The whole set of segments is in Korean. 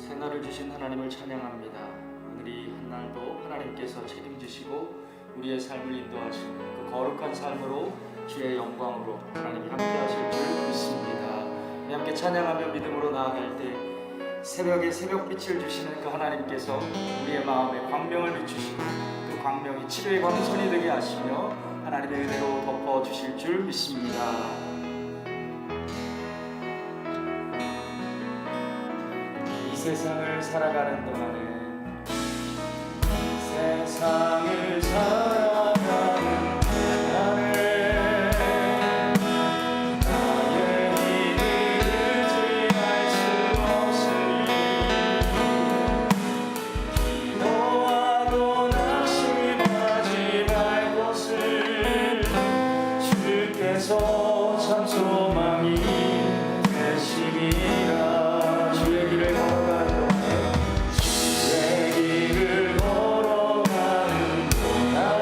새날을 주신 하나님을 찬양합니다. 오늘 이 한날도 하나님께서 책임지시고 우리의 삶을 인도하시는 그 거룩한 삶으로 주의 영광으로 하나님이 함께 하실 줄 믿습니다. 우리 함께 찬양하며 믿음으로 나아갈 때 새벽에 새벽빛을 주시는 그 하나님께서 우리의 마음에 광명을 비추시고 그 광명이 치료의 광선이 되게 하시며 하나님의 은혜로 덮어주실 줄 믿습니다. 이 세상을 살아가는 동안에 세상을 살아가는 동안에 나의 힘을 의지할 수 없으니 기도하고 낙심하지 말 것을 주께서 참 소망이 되심이라. 주의 길을 걸어가는 동안에 주의 길을 걸어가는 동안에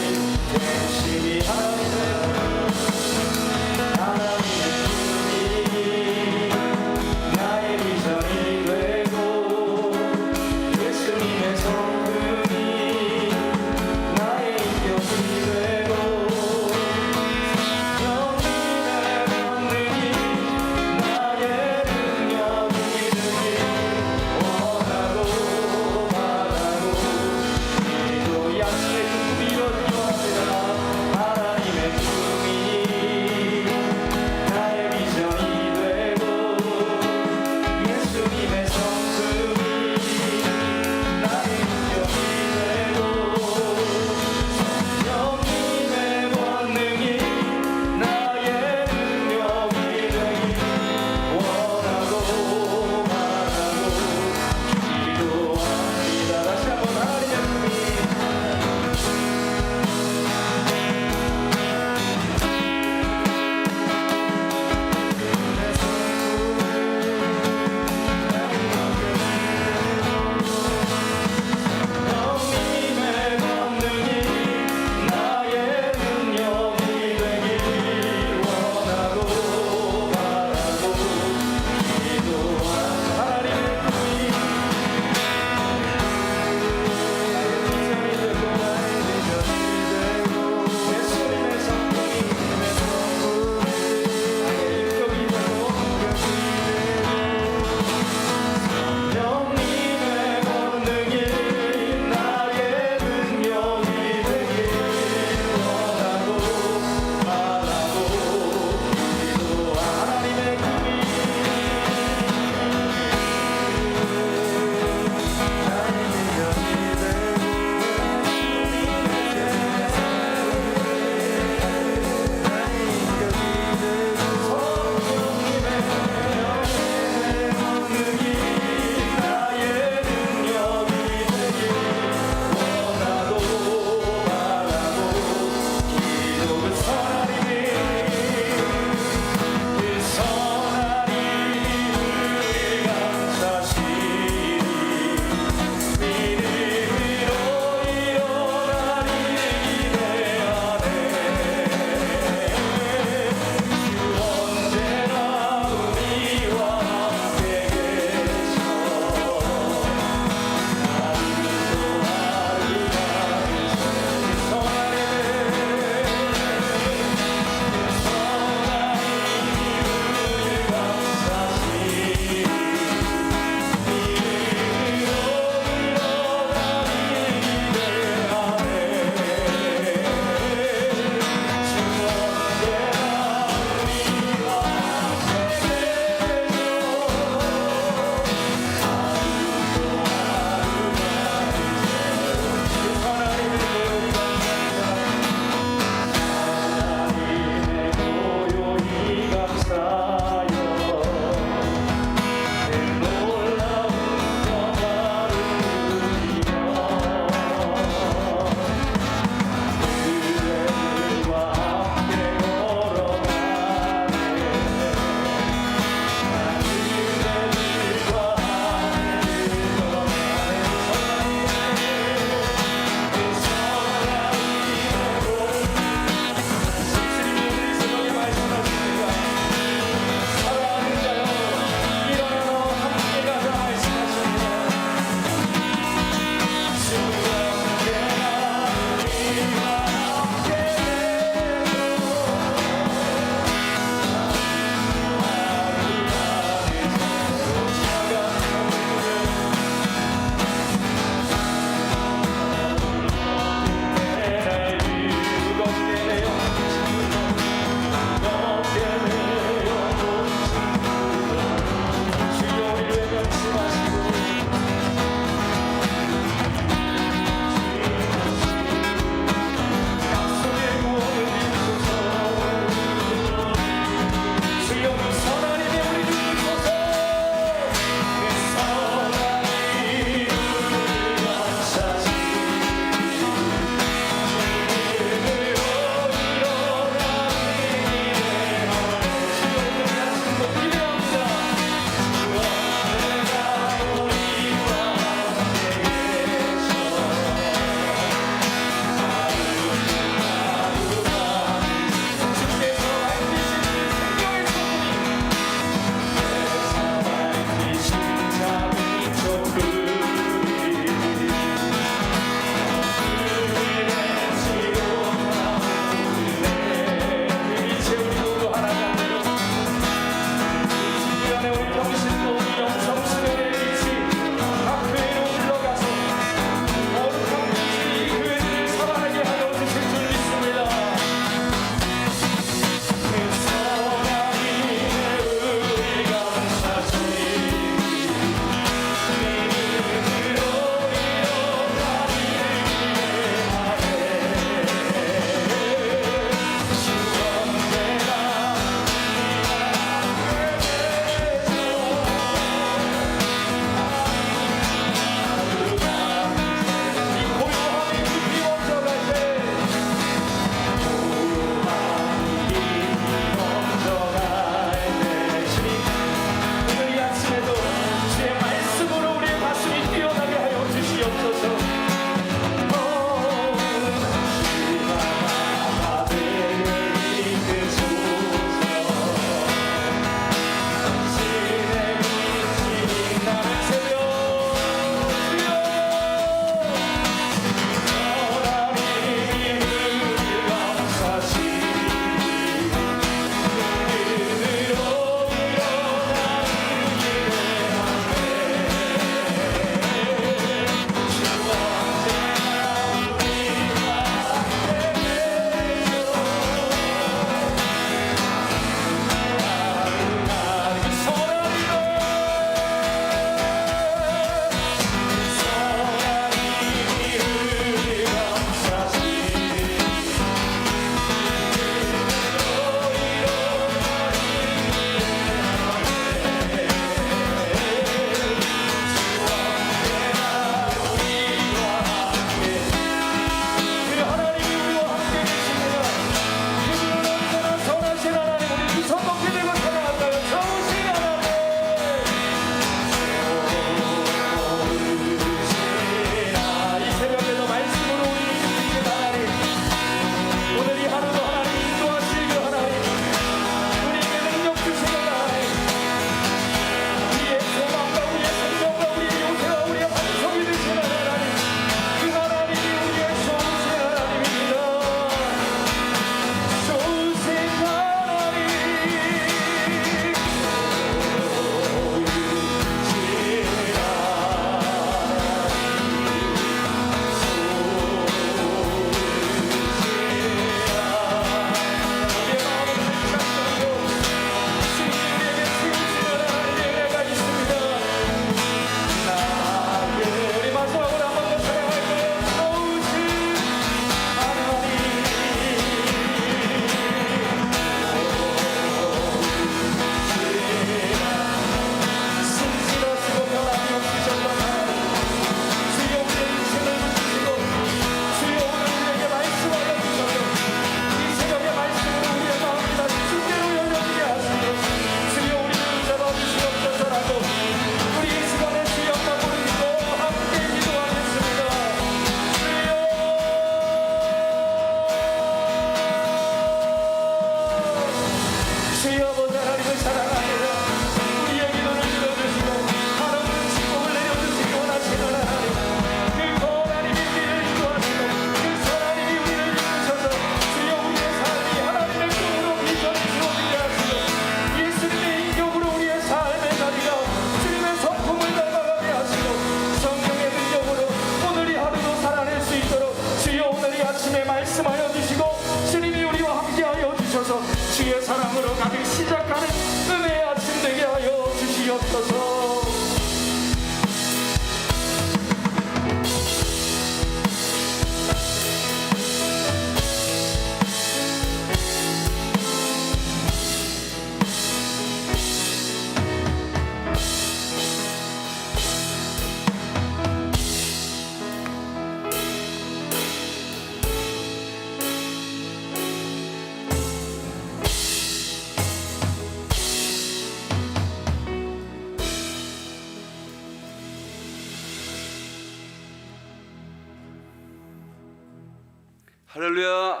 할렐루야.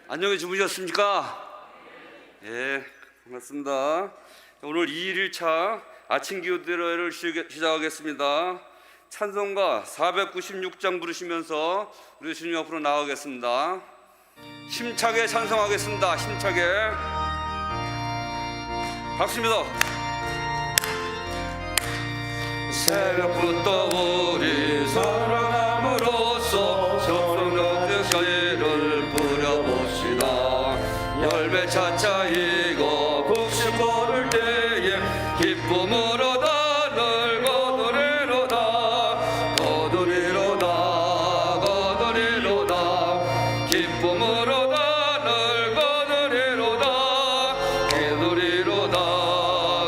안녕히 주무셨습니까? 예, 반갑습니다. 오늘 2일차 아침 기도회를 시작하겠습니다. 찬송가 496장 부르시면서 우리 주님 앞으로 나가겠습니다. 힘차게 찬송하겠습니다. 힘차게. 박수입니다. 새벽부터 우리 사랑함으로써 성령의 씨를 뿌려봅시다. 열매 차차 익어 곡식 걸을 때에 기쁨으로 늘 거두리로다. 거두리로다. 거두리로다. 기쁨으로 늘 거두리로다. 거두리로다.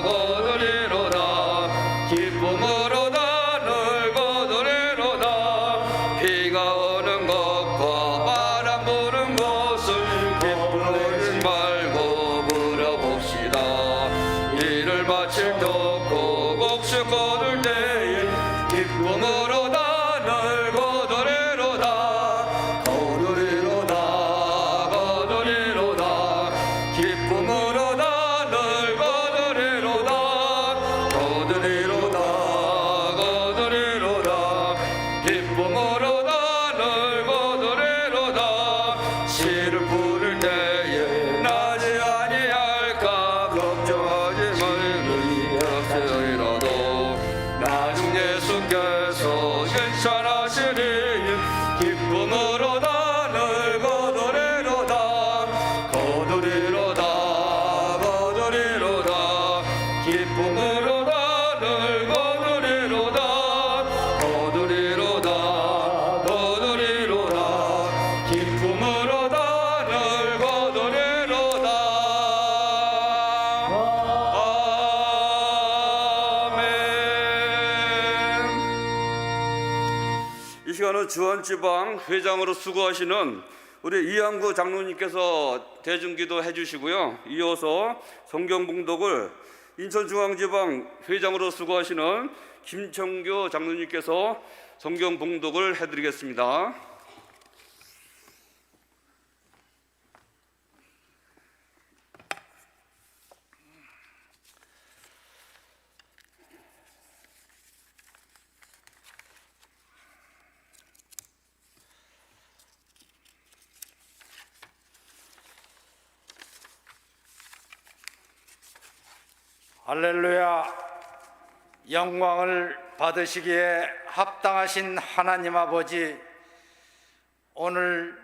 거두리로다. 기쁨으로 늘 거두리로다. 비가 오는 것과 바람 부는 것을 기쁘지 말고 물어봅시다. 일을 마칠 덕고 곡식 거둘 때에 기쁨으로 늘 거두리로다. 거두리로다. 거두리로다. 기쁨으로 늘 거두리로다. 거두리로다. 거두리로다. 기쁨으로 늘 거두리로다. 씨를 뿌릴 때에 나지 아니할까 걱정하지 말으리라도 나중 예수께서 괜찮으시니 기쁨으로 늘 거두리로다. 거두리로다. 거두리로다. 기쁨으로 늘 거두리로다. 거두리로다. 거두리로다. 기쁨으로 늘 거두리로다. 아멘. 이 시간은 주한지방 회장으로 수고하시는 우리 이항구 장로님께서 대중기도 해주시고요. 이어서 성경봉독을 인천중앙지방 회장으로 수고하시는 김청교 장로님께서 성경봉독을 해드리겠습니다. 할렐루야. 영광을 받으시기에 합당하신 하나님 아버지, 오늘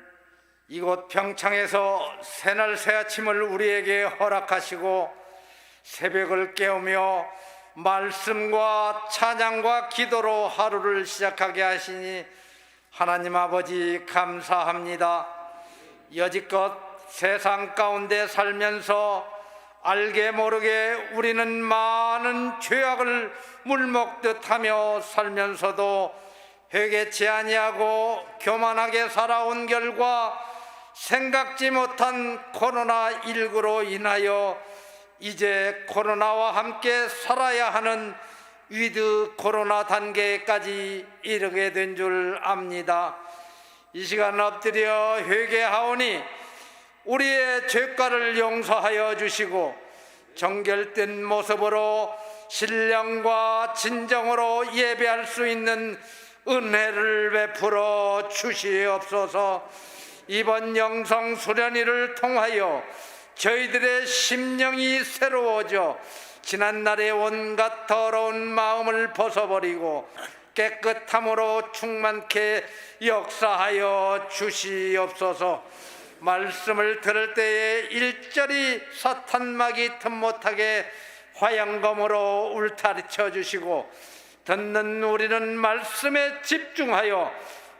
이곳 평창에서 새날 새아침을 우리에게 허락하시고 새벽을 깨우며 말씀과 찬양과 기도로 하루를 시작하게 하시니 하나님 아버지 감사합니다. 여지껏 세상 가운데 살면서 알게 모르게 우리는 많은 죄악을 물먹듯 하며 살면서도 회개치 아니하고 교만하게 살아온 결과 생각지 못한 코로나19로 인하여 이제 코로나와 함께 살아야 하는 위드 코로나 단계까지 이르게 된 줄 압니다. 이 시간 엎드려 회개하오니 우리의 죄가를 용서하여 주시고 정결된 모습으로 신령과 진정으로 예배할 수 있는 은혜를 베풀어 주시옵소서. 이번 영성 수련회를 통하여 저희들의 심령이 새로워져 지난날의 온갖 더러운 마음을 벗어버리고 깨끗함으로 충만케 역사하여 주시옵소서. 말씀을 들을 때에 일절이 사탄막이 틈 못하게 화양검으로 울타리쳐 주시고 듣는 우리는 말씀에 집중하여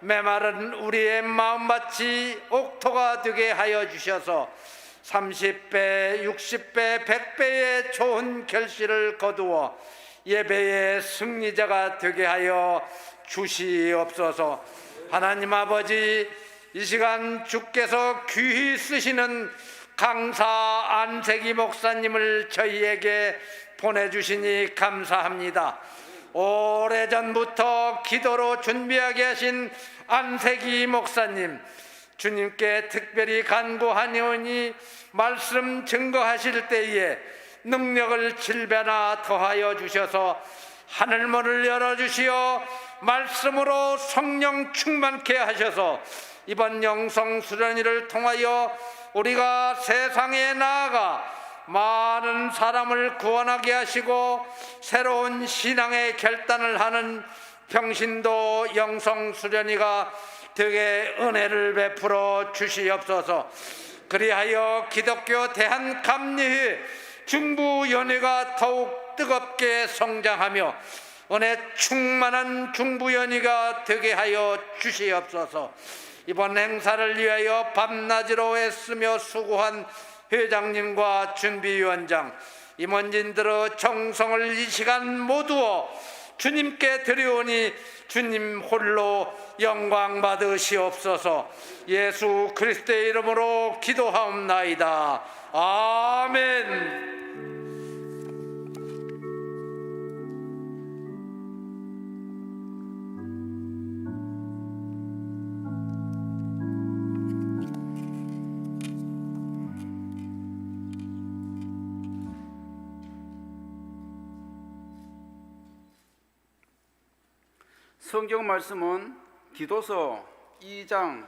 메마른 우리의 마음밭이 옥토가 되게 하여 주셔서 30배, 60배, 100배의 좋은 결실을 거두어 예배의 승리자가 되게 하여 주시옵소서. 하나님 아버지, 이 시간 주께서 귀히 쓰시는 강사 안세기 목사님을 저희에게 보내주시니 감사합니다. 오래전부터 기도로 준비하게 하신 안세기 목사님, 주님께 특별히 간구하니오니 말씀 증거하실 때에 능력을 7배나 더하여 주셔서 하늘문을 열어주시어 말씀으로 성령 충만케 하셔서 이번 영성 수련회를 통하여 우리가 세상에 나아가 많은 사람을 구원하게 하시고 새로운 신앙의 결단을 하는 평신도 영성 수련회가 되게 은혜를 베풀어 주시옵소서. 그리하여 기독교 대한감리회 중부연회가 더욱 뜨겁게 성장하며 은혜 충만한 중부연회가 되게 하여 주시옵소서. 이번 행사를 위하여 밤낮으로 애쓰며 수고한 회장님과 준비위원장, 임원진들의 정성을 이 시간 모두어 주님께 드리오니 주님 홀로 영광 받으시옵소서. 예수 그리스도의 이름으로 기도하옵나이다. 아멘. 성경 말씀은 디도서 2장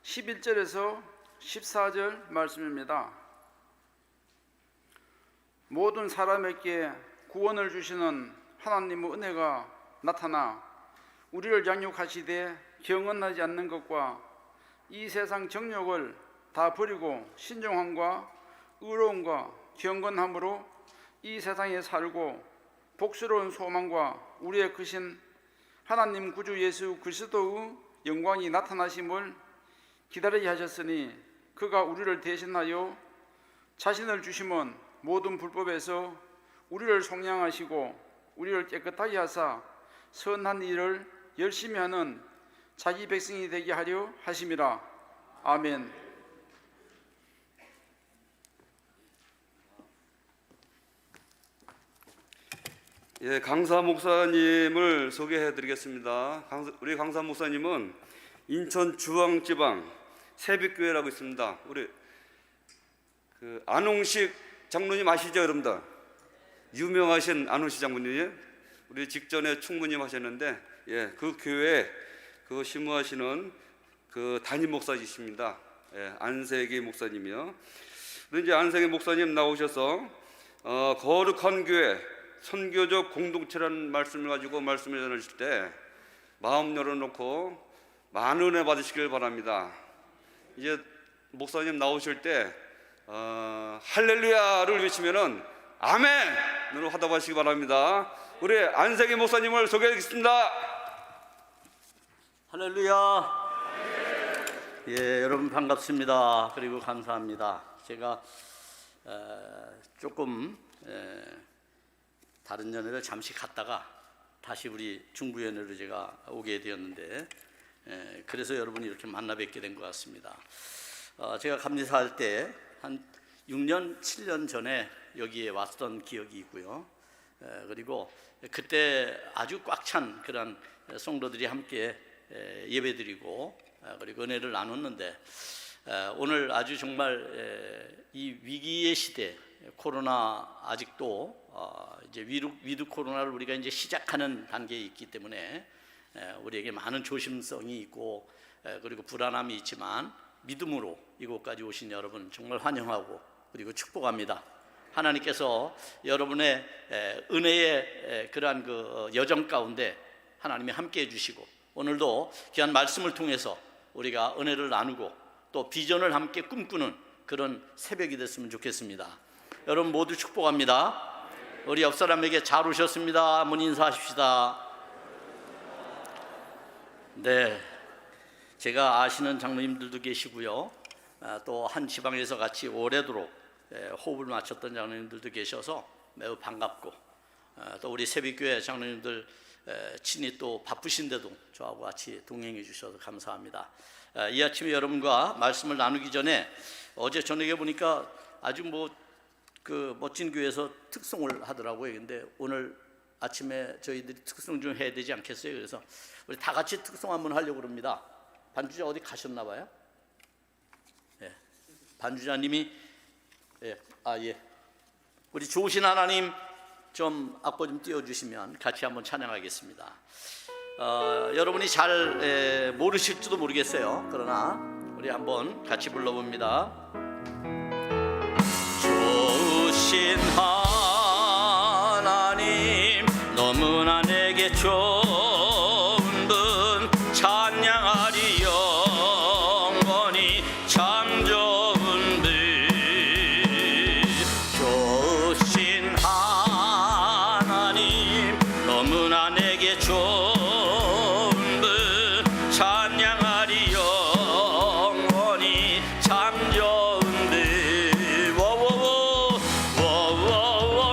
11절에서 14절 말씀입니다. 모든 사람에게 구원을 주시는 하나님의 은혜가 나타나 우리를 양육하시되 경건하지 않는 것과 이 세상 정욕을 다 버리고 신중함과 의로움과 경건함으로 이 세상에 살고 복스러운 소망과 우리의 크신 하나님 구주 예수 그리스도의 영광이 나타나심을 기다리게 하셨으니 그가 우리를 대신하여 자신을 주심은 모든 불법에서 우리를 속량하시고 우리를 깨끗하게 하사 선한 일을 열심히 하는 자기 백성이 되게 하려 하심이라. 아멘. 예, 강사 목사님을 소개해 드리겠습니다. 우리 강사 목사님은 인천 주황지방 새빛교회라고 있습니다. 우리 안홍식 장로님 아시죠, 여러분들? 유명하신 안홍식 장로님, 우리 직전에 충무님 하셨는데, 예, 그 교회 그 심무하시는 그 담임 목사이십니다. 예, 안세기 목사님이요. 이제 안세기 목사님 나오셔서 거룩한 교회 선교적 공동체라는 말씀을 가지고 말씀을 전하실 때 마음 열어놓고 많은 은혜 받으시길 바랍니다. 이제 목사님 나오실 때 할렐루야를 외치면은 아멘으로 화답하시기 바랍니다. 우리 안세기 목사님을 소개하겠습니다. 할렐루야. 예, 여러분 반갑습니다. 그리고 감사합니다. 제가 조금 다른 연회를 잠시 갔다가 다시 우리 중부연회로 제가 오게 되었는데, 그래서 여러분이 이렇게 만나 뵙게 된 것 같습니다. 제가 감리사할 때 한 6년, 7년 전에 여기에 왔던 기억이 있고요. 그리고 그때 아주 꽉 찬 그런 성도들이 함께 예배드리고 그리고 은혜를 나눴는데, 오늘 아주 정말 이 위기의 시대, 코로나 아직도 이제 위드 코로나를 우리가 이제 시작하는 단계에 있기 때문에 우리에게 많은 조심성이 있고 그리고 불안함이 있지만 믿음으로 이곳까지 오신 여러분 정말 환영하고 그리고 축복합니다. 하나님께서 여러분의 은혜의 그러한 그 여정 가운데 하나님이 함께 해주시고 오늘도 귀한 말씀을 통해서 우리가 은혜를 나누고 또 비전을 함께 꿈꾸는 그런 새벽이 됐으면 좋겠습니다. 여러분 모두 축복합니다. 우리 옆 사람에게 잘 오셨습니다. 한번 인사하십시다. 네, 제가 아시는 장로님들도 계시고요. 또 한 지방에서 같이 오래도록 호흡을 맞췄던 장로님들도 계셔서 매우 반갑고, 또 우리 새빛교회 장로님들 친히 또 바쁘신데도 저하고 같이 동행해 주셔서 감사합니다. 이 아침에 여러분과 말씀을 나누기 전에 어제 저녁에 보니까 아주 그 멋진 교회에서 특송을 하더라고요. 근데 오늘 아침에 저희들이 특송 좀 해야 되지 않겠어요? 그래서 우리 다 같이 특송 한번 하려고 그럽니다. 반주자 어디 가셨나 봐요? 반주자님이 우리 좋으신 하나님 좀 악보 좀 띄워주시면 같이 한번 찬양하겠습니다. 여러분이 잘 모르실지도 모르겠어요. 그러나 우리 한번 같이 불러봅니다. 좋으신 하나님 너무나 내게 좋은 분 찬양하리 영원히 참 좋은 분 좋으신 하나님 너무나 내게 좋은 분 찬양하리 영원히 참 좋은 분 워워워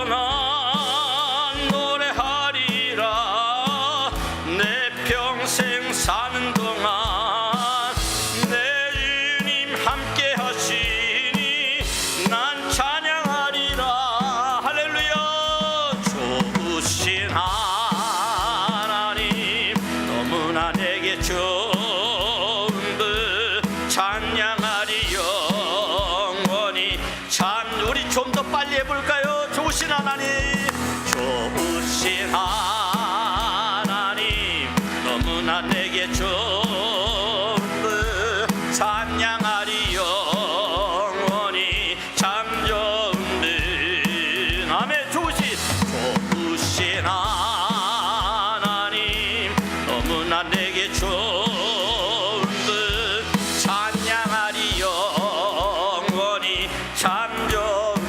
난 노래하리라 내 평생 사는 동안 내 주님 함께 하시니 난 찬양하리라 할렐루야 좋으신 하나님 너무나 내게 좋은 분 찬양하리 영원히 참 우리 좀 더 빨리 해볼까요? 좋으신 하나님 좋으신 하나님 너무나 내게 좋은 분 찬양하리 영원히 참 좋은 분 아멘 좋으신 하나님 너무나 내게 좋은 분 찬양하리 영원히 참 좋은 분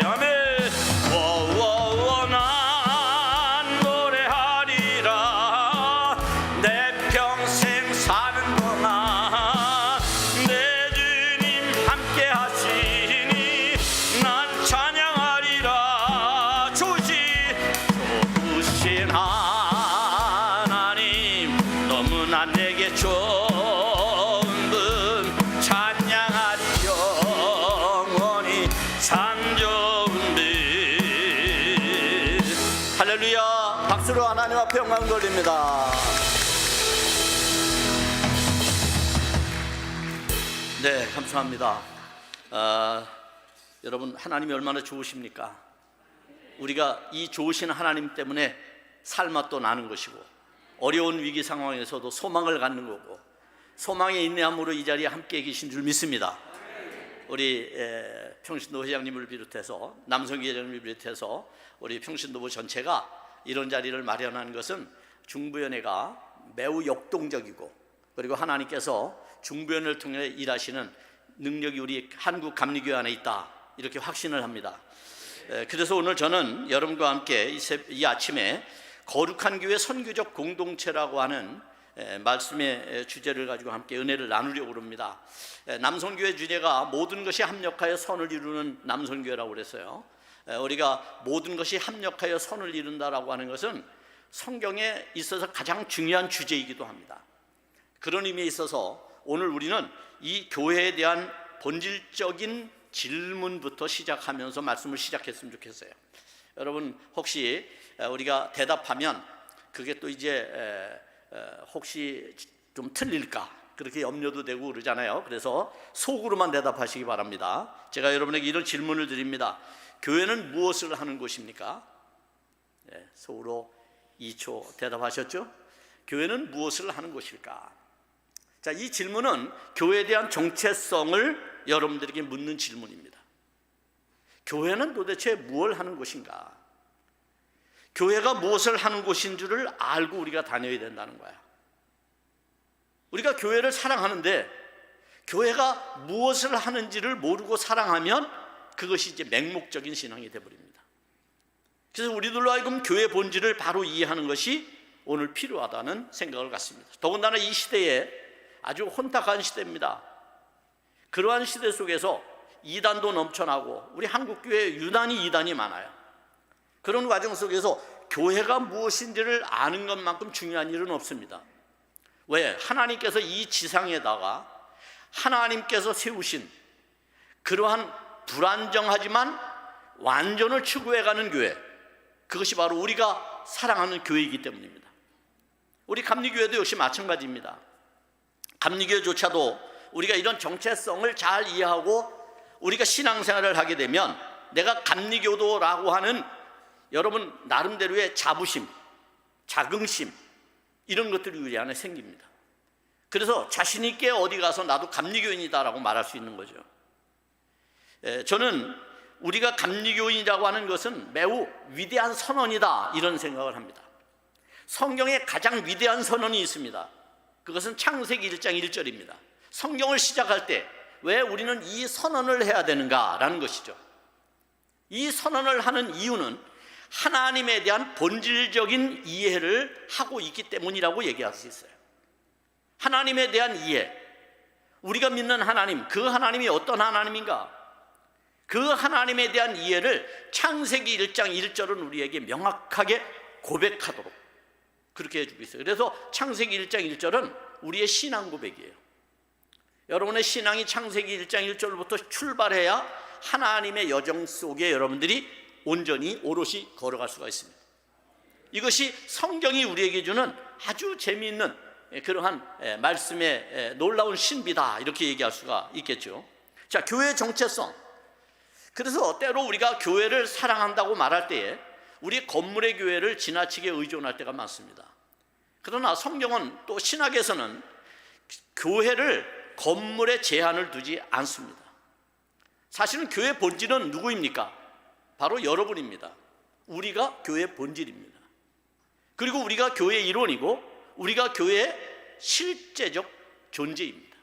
아멘 워워워 난 노래하리라 내 평생 사는 동안 내 주님 함께 하시니 난 찬양하리라 좋으신 하나님 너무나 내게 좋은 분 찬양하리 영원히 참 좋은 분 할렐루야 박수로 하나님 앞에 영광 돌립니다. 네 감사합니다. 여러분 하나님이 얼마나 좋으십니까? 우리가 이 좋으신 하나님 때문에 삶맛도 나는 것이고 어려운 위기 상황에서도 소망을 갖는 거고 소망의 인내함으로 이 자리에 함께 계신 줄 믿습니다. 우리 평신도 회장님을 비롯해서 남성기 회장님을 비롯해서 우리 평신도부 전체가 이런 자리를 마련하는 것은 중부연회가 매우 역동적이고 그리고 하나님께서 중부연을 통해 일하시는 능력이 우리 한국 감리교회 안에 있다 이렇게 확신을 합니다. 그래서 오늘 저는 여러분과 함께 이 아침에 거룩한 교회 선교적 공동체라고 하는 말씀의 주제를 가지고 함께 은혜를 나누려고 합니다. 남성교회 주제가 모든 것이 합력하여 선을 이루는 남성교회라고 그랬어요. 우리가 모든 것이 합력하여 선을 이룬다라고 하는 것은 성경에 있어서 가장 중요한 주제이기도 합니다. 그런 의미에 있어서 오늘 우리는 이 교회에 대한 본질적인 질문부터 시작하면서 말씀을 시작했으면 좋겠어요. 여러분 혹시 우리가 대답하면 그게 또 이제 혹시 좀 틀릴까 그렇게 염려도 되고 그러잖아요. 그래서 속으로만 대답하시기 바랍니다. 제가 여러분에게 이런 질문을 드립니다. 교회는 무엇을 하는 곳입니까? 네, 속으로 2초 대답하셨죠? 교회는 무엇을 하는 곳일까? 자, 이 질문은 교회에 대한 정체성을 여러분들에게 묻는 질문입니다. 교회는 도대체 무엇을 하는 곳인가? 교회가 무엇을 하는 곳인 줄을 알고 우리가 다녀야 된다는 거야. 우리가 교회를 사랑하는데 교회가 무엇을 하는지를 모르고 사랑하면 그것이 이제 맹목적인 신앙이 되어버립니다. 그래서 우리들로 하여금 교회 본질을 바로 이해하는 것이 오늘 필요하다는 생각을 갖습니다. 더군다나 이 시대에 아주 혼탁한 시대입니다. 그러한 시대 속에서 이단도 넘쳐나고 우리 한국교회에 유난히 이단이 많아요. 그런 과정 속에서 교회가 무엇인지를 아는 것만큼 중요한 일은 없습니다. 왜? 하나님께서 이 지상에다가 하나님께서 세우신 그러한 불안정하지만 완전을 추구해가는 교회, 그것이 바로 우리가 사랑하는 교회이기 때문입니다. 우리 감리교회도 역시 마찬가지입니다. 감리교회조차도 우리가 이런 정체성을 잘 이해하고 우리가 신앙생활을 하게 되면 내가 감리교도라고 하는 여러분 나름대로의 자부심, 자긍심 이런 것들이 우리 안에 생깁니다. 그래서 자신 있게 어디 가서 나도 감리교인이다라고 말할 수 있는 거죠. 저는 우리가 감리교인이라고 하는 것은 매우 위대한 선언이다 이런 생각을 합니다. 성경에 가장 위대한 선언이 있습니다. 그것은 창세기 1장 1절입니다. 성경을 시작할 때 왜 우리는 이 선언을 해야 되는가라는 것이죠. 이 선언을 하는 이유는 하나님에 대한 본질적인 이해를 하고 있기 때문이라고 얘기할 수 있어요. 하나님에 대한 이해, 우리가 믿는 하나님, 그 하나님이 어떤 하나님인가, 그 하나님에 대한 이해를 창세기 1장 1절은 우리에게 명확하게 고백하도록 그렇게 해주고 있어요. 그래서 창세기 1장 1절은 우리의 신앙 고백이에요. 여러분의 신앙이 창세기 1장 1절부터 출발해야 하나님의 여정 속에 여러분들이 온전히 오롯이 걸어갈 수가 있습니다. 이것이 성경이 우리에게 주는 아주 재미있는 그러한 말씀의 놀라운 신비다 이렇게 얘기할 수가 있겠죠. 자, 교회의 정체성. 그래서 때로 우리가 교회를 사랑한다고 말할 때에 우리 건물의 교회를 지나치게 의존할 때가 많습니다. 그러나 성경은 또 신학에서는 교회를 건물에 제한을 두지 않습니다. 사실은 교회 본질은 누구입니까? 바로 여러분입니다. 우리가 교회의 본질입니다. 그리고 우리가 교회의 일원이고 우리가 교회의 실제적 존재입니다.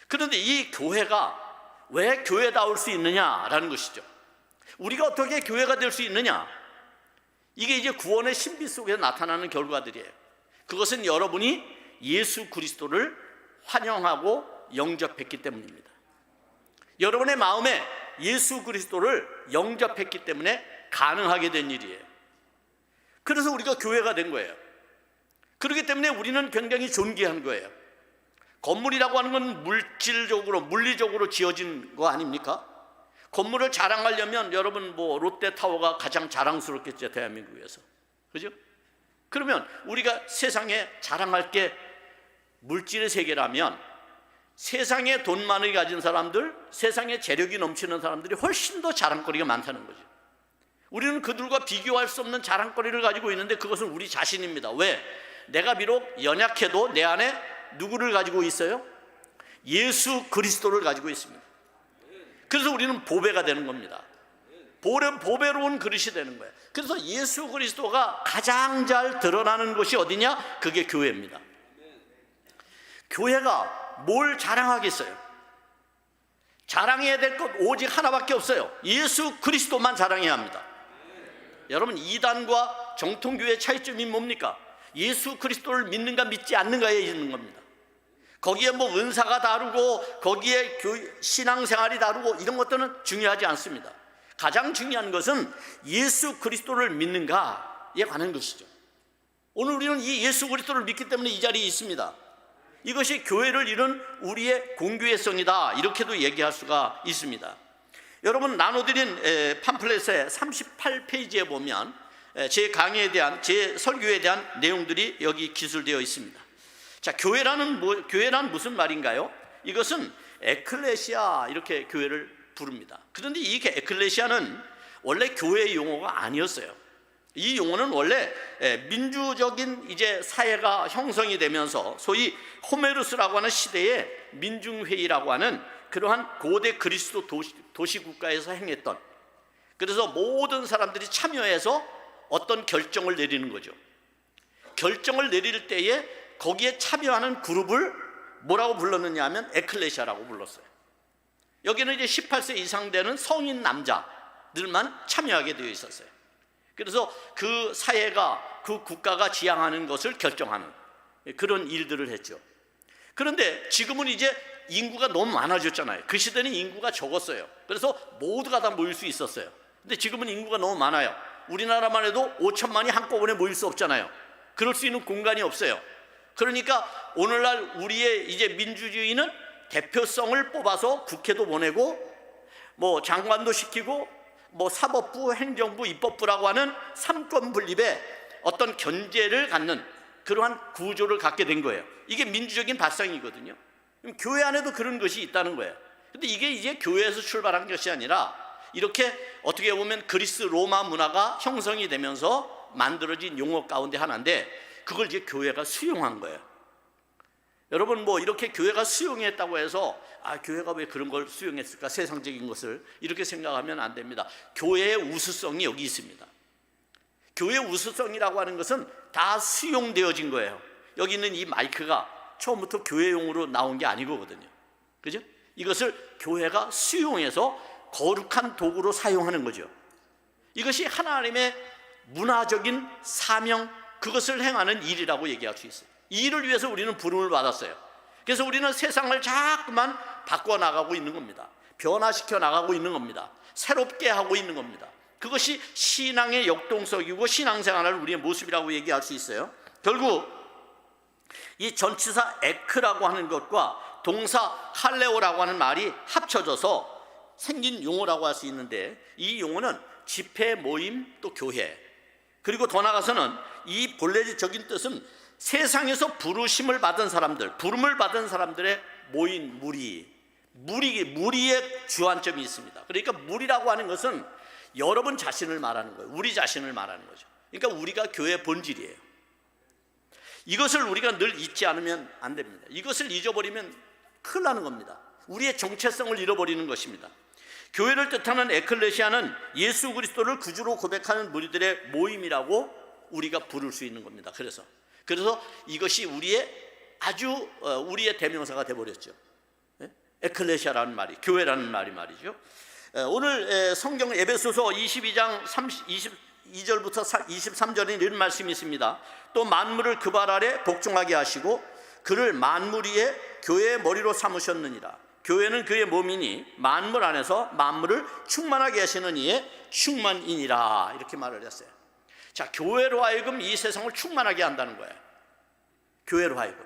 그런데 이 교회가 왜 교회다울 수 있느냐라는 것이죠. 우리가 어떻게 교회가 될 수 있느냐? 이게 이제 구원의 신비 속에 나타나는 결과들이에요. 그것은 여러분이 예수 그리스도를 환영하고 영접했기 때문입니다. 여러분의 마음에 예수 그리스도를 영접했기 때문에 가능하게 된 일이에요. 그래서 우리가 교회가 된 거예요. 그렇기 때문에 우리는 굉장히 존귀한 거예요. 건물이라고 하는 건 물질적으로, 물리적으로 지어진 거 아닙니까? 건물을 자랑하려면 여러분 뭐 롯데타워가 가장 자랑스럽겠죠, 대한민국에서. 그죠? 그러면 우리가 세상에 자랑할 게 물질의 세계라면 세상에 돈 많이 가진 사람들, 세상에 재력이 넘치는 사람들이 훨씬 더 자랑거리가 많다는 거죠. 우리는 그들과 비교할 수 없는 자랑거리를 가지고 있는데 그것은 우리 자신입니다. 왜? 내가 비록 연약해도 내 안에 누구를 가지고 있어요? 예수 그리스도를 가지고 있습니다. 그래서 우리는 보배가 되는 겁니다. 보배로운 그릇이 되는 거예요. 그래서 예수 그리스도가 가장 잘 드러나는 곳이 어디냐? 그게 교회입니다. 교회가 뭘 자랑하겠어요? 자랑해야 될 것 오직 하나밖에 없어요. 예수 그리스도만 자랑해야 합니다. 여러분, 이단과 정통교회의 차이점이 뭡니까? 예수 그리스도를 믿는가 믿지 않는가에 있는 겁니다. 거기에 뭐 은사가 다르고 거기에 신앙생활이 다르고 이런 것들은 중요하지 않습니다. 가장 중요한 것은 예수 그리스도를 믿는가에 관한 것이죠. 오늘 우리는 이 예수 그리스도를 믿기 때문에 이 자리에 있습니다. 이것이 교회를 이룬 우리의 공교회성이다 이렇게도 얘기할 수가 있습니다. 여러분, 나눠드린 팜플렛의 38페이지에 보면 제 강의에 대한, 제 설교에 대한 내용들이 여기 기술되어 있습니다. 자, 교회란 무슨 말인가요? 이것은 에클레시아 이렇게 교회를 부릅니다. 그런데 이 에클레시아는 원래 교회의 용어가 아니었어요. 이 용어는 원래 민주적인 이제 사회가 형성이 되면서 소위 호메루스라고 하는 시대의 민중회의라고 하는 그러한 고대 그리스도 도시국가에서 행했던, 그래서 모든 사람들이 참여해서 어떤 결정을 내리는 거죠. 결정을 내릴 때에 거기에 참여하는 그룹을 뭐라고 불렀느냐 하면 에클레시아라고 불렀어요. 여기는 이제 18세 이상 되는 성인 남자들만 참여하게 되어 있었어요. 그래서 그 사회가, 그 국가가 지향하는 것을 결정하는 그런 일들을 했죠. 그런데 지금은 이제 인구가 너무 많아졌잖아요. 그 시대는 인구가 적었어요. 그래서 모두가 다 모일 수 있었어요. 근데 지금은 인구가 너무 많아요. 우리나라만 해도 5천만이 한꺼번에 모일 수 없잖아요. 그럴 수 있는 공간이 없어요. 그러니까 오늘날 우리의 이제 민주주의는 대표성을 뽑아서 국회도 보내고 뭐 장관도 시키고 뭐 사법부, 행정부, 입법부라고 하는 삼권 분립의 어떤 견제를 갖는 그러한 구조를 갖게 된 거예요. 이게 민주적인 발상이거든요. 그럼 교회 안에도 그런 것이 있다는 거예요. 근데 이게 이제 교회에서 출발한 것이 아니라 이렇게 어떻게 보면 그리스 로마 문화가 형성이 되면서 만들어진 용어 가운데 하나인데 그걸 이제 교회가 수용한 거예요. 여러분 뭐 이렇게 교회가 수용했다고 해서 교회가 왜 그런 걸 수용했을까, 세상적인 것을 이렇게 생각하면 안 됩니다. 교회의 우수성이 여기 있습니다. 교회의 우수성이라고 하는 것은 다 수용되어진 거예요. 여기 있는 이 마이크가 처음부터 교회용으로 나온 게 아니거든요. 그죠? 이것을 교회가 수용해서 거룩한 도구로 사용하는 거죠. 이것이 하나님의 문화적인 사명, 그것을 행하는 일이라고 얘기할 수 있어요. 이 일을 위해서 우리는 부름을 받았어요. 그래서 우리는 세상을 자꾸만 바꿔나가고 있는 겁니다. 변화시켜 나가고 있는 겁니다. 새롭게 하고 있는 겁니다. 그것이 신앙의 역동성이고 신앙생활을 우리의 모습이라고 얘기할 수 있어요. 결국 이 전치사 에크라고 하는 것과 동사 할레오라고 하는 말이 합쳐져서 생긴 용어라고 할 수 있는데, 이 용어는 집회, 모임, 또 교회, 그리고 더 나아가서는 이 본래적인 뜻은 세상에서 부르심을 받은 사람들, 부름을 받은 사람들의 모인 무리의 주안점이 있습니다. 그러니까 무리라고 하는 것은 여러분 자신을 말하는 거예요. 우리 자신을 말하는 거죠. 그러니까 우리가 교회의 본질이에요. 이것을 우리가 늘 잊지 않으면 안 됩니다. 이것을 잊어버리면 큰일 나는 겁니다. 우리의 정체성을 잃어버리는 것입니다. 교회를 뜻하는 에클레시아는 예수 그리스도를 구주로 고백하는 무리들의 모임이라고 우리가 부를 수 있는 겁니다. 그래서 이것이 우리의 대명사가 되어버렸죠. 에클레시아라는 말이, 교회라는 말이 말이죠. 오늘 성경 에베소서 22장 22절부터 23절에 이런 말씀이 있습니다. 또 만물을 그 발 아래 복종하게 하시고 그를 만물 위에 교회의 머리로 삼으셨느니라. 교회는 그의 몸이니 만물 안에서 만물을 충만하게 하시는 이의 충만이니라. 이렇게 말을 했어요. 자, 교회로 하여금 이 세상을 충만하게 한다는 거예요. 교회로 하여금.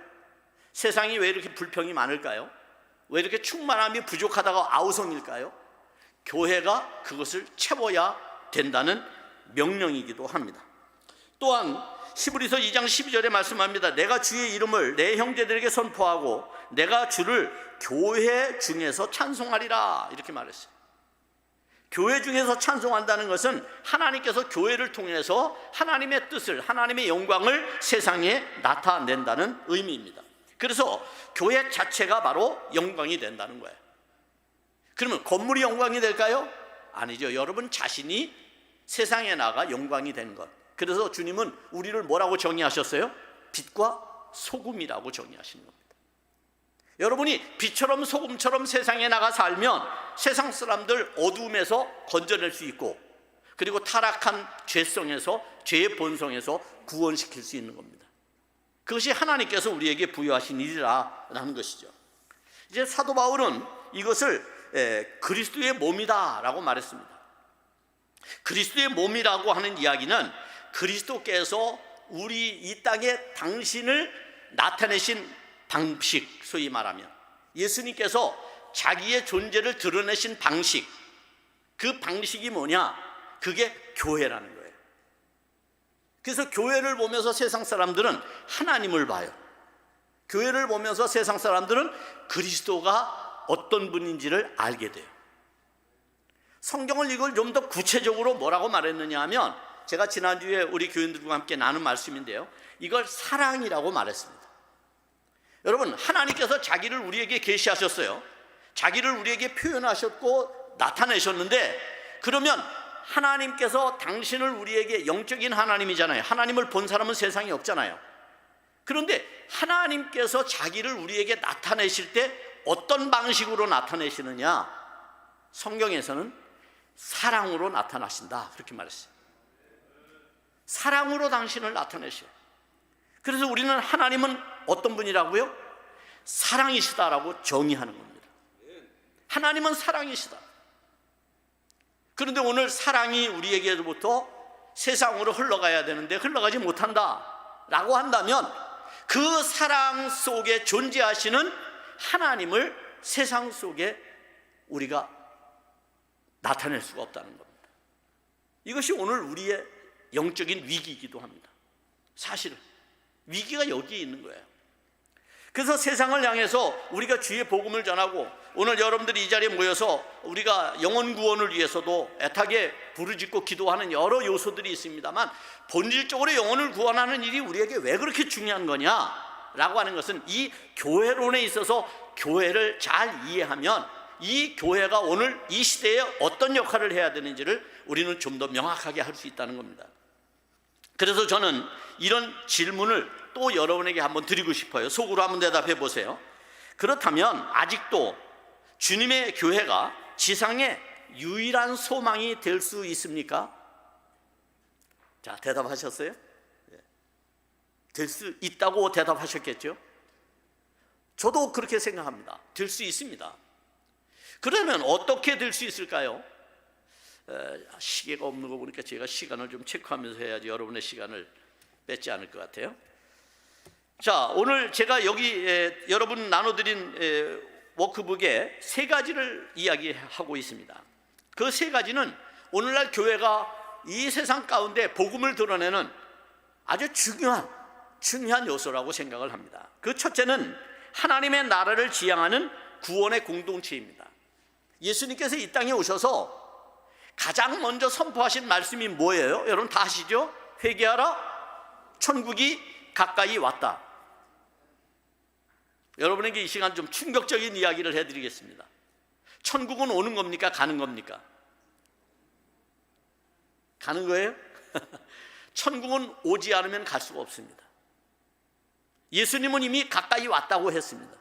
세상이 왜 이렇게 불평이 많을까요? 왜 이렇게 충만함이 부족하다가 아우성일까요? 교회가 그것을 채워야 된다는 명령이기도 합니다. 또한 히브리서 2장 12절에 말씀합니다. 내가 주의 이름을 내 형제들에게 선포하고 내가 주를 교회 중에서 찬송하리라. 이렇게 말했어요. 교회 중에서 찬송한다는 것은 하나님께서 교회를 통해서 하나님의 뜻을, 하나님의 영광을 세상에 나타낸다는 의미입니다. 그래서 교회 자체가 바로 영광이 된다는 거예요. 그러면 건물이 영광이 될까요? 아니죠. 여러분 자신이 세상에 나가 영광이 된 것. 그래서 주님은 우리를 뭐라고 정의하셨어요? 빛과 소금이라고 정의하시는 겁니다. 여러분이 빛처럼 소금처럼 세상에 나가 살면 세상 사람들 어두움에서 건져낼 수 있고, 그리고 타락한 죄성에서, 죄의 본성에서 구원시킬 수 있는 겁니다. 그것이 하나님께서 우리에게 부여하신 일이라는 것이죠. 이제 사도 바울은 이것을 그리스도의 몸이다라고 말했습니다. 그리스도의 몸이라고 하는 이야기는 그리스도께서 우리 이 땅에 당신을 나타내신 방식, 소위 말하면 예수님께서 자기의 존재를 드러내신 방식, 그 방식이 뭐냐? 그게 교회라는 거예요. 그래서 교회를 보면서 세상 사람들은 하나님을 봐요. 교회를 보면서 세상 사람들은 그리스도가 어떤 분인지를 알게 돼요. 성경을 이걸 좀 더 구체적으로 뭐라고 말했느냐 하면, 제가 지난주에 우리 교인들과 함께 나눈 말씀인데요, 이걸 사랑이라고 말했습니다. 여러분, 하나님께서 자기를 우리에게 계시하셨어요. 자기를 우리에게 표현하셨고 나타내셨는데, 그러면 하나님께서 당신을 우리에게, 영적인 하나님이잖아요. 하나님을 본 사람은 세상에 없잖아요. 그런데 하나님께서 자기를 우리에게 나타내실 때 어떤 방식으로 나타내시느냐? 성경에서는 사랑으로 나타나신다, 그렇게 말했어요. 사랑으로 당신을 나타내셔. 그래서 우리는 하나님은 어떤 분이라고요? 사랑이시다라고 정의하는 겁니다. 하나님은 사랑이시다. 그런데 오늘 사랑이 우리에게로부터 세상으로 흘러가야 되는데 흘러가지 못한다라고 한다면, 그 사랑 속에 존재하시는 하나님을 세상 속에 우리가 나타낼 수가 없다는 겁니다. 이것이 오늘 우리의 영적인 위기이기도 합니다. 사실은 위기가 여기에 있는 거예요. 그래서 세상을 향해서 우리가 주의 복음을 전하고, 오늘 여러분들이 이 자리에 모여서 우리가 영혼 구원을 위해서도 애타게 부르짖고 기도하는 여러 요소들이 있습니다만, 본질적으로 영혼을 구원하는 일이 우리에게 왜 그렇게 중요한 거냐라고 하는 것은, 이 교회론에 있어서 교회를 잘 이해하면 이 교회가 오늘 이 시대에 어떤 역할을 해야 되는지를 우리는 좀 더 명확하게 할 수 있다는 겁니다. 그래서 저는 이런 질문을 또 여러분에게 한번 드리고 싶어요. 속으로 한번 대답해 보세요. 그렇다면 아직도 주님의 교회가 지상의 유일한 소망이 될 수 있습니까? 자, 대답하셨어요? 될 수 있다고 대답하셨겠죠? 저도 그렇게 생각합니다. 될 수 있습니다. 그러면 어떻게 될 수 있을까요? 시계가 없는 거 보니까 제가 시간을 좀 체크하면서 해야지 여러분의 시간을 뺏지 않을 것 같아요. 자, 오늘 제가 여기 여러분 나눠드린 워크북에 세 가지를 이야기하고 있습니다. 그 세 가지는 오늘날 교회가 이 세상 가운데 복음을 드러내는 아주 중요한 요소라고 생각을 합니다. 그 첫째는 하나님의 나라를 지향하는 구원의 공동체입니다. 예수님께서 이 땅에 오셔서 가장 먼저 선포하신 말씀이 뭐예요? 여러분 다 아시죠? 회개하라, 천국이 가까이 왔다. 여러분에게 이 시간 좀 충격적인 이야기를 해드리겠습니다. 천국은 오는 겁니까? 가는 겁니까? 가는 거예요? 천국은 오지 않으면 갈 수가 없습니다. 예수님은 이미 가까이 왔다고 했습니다.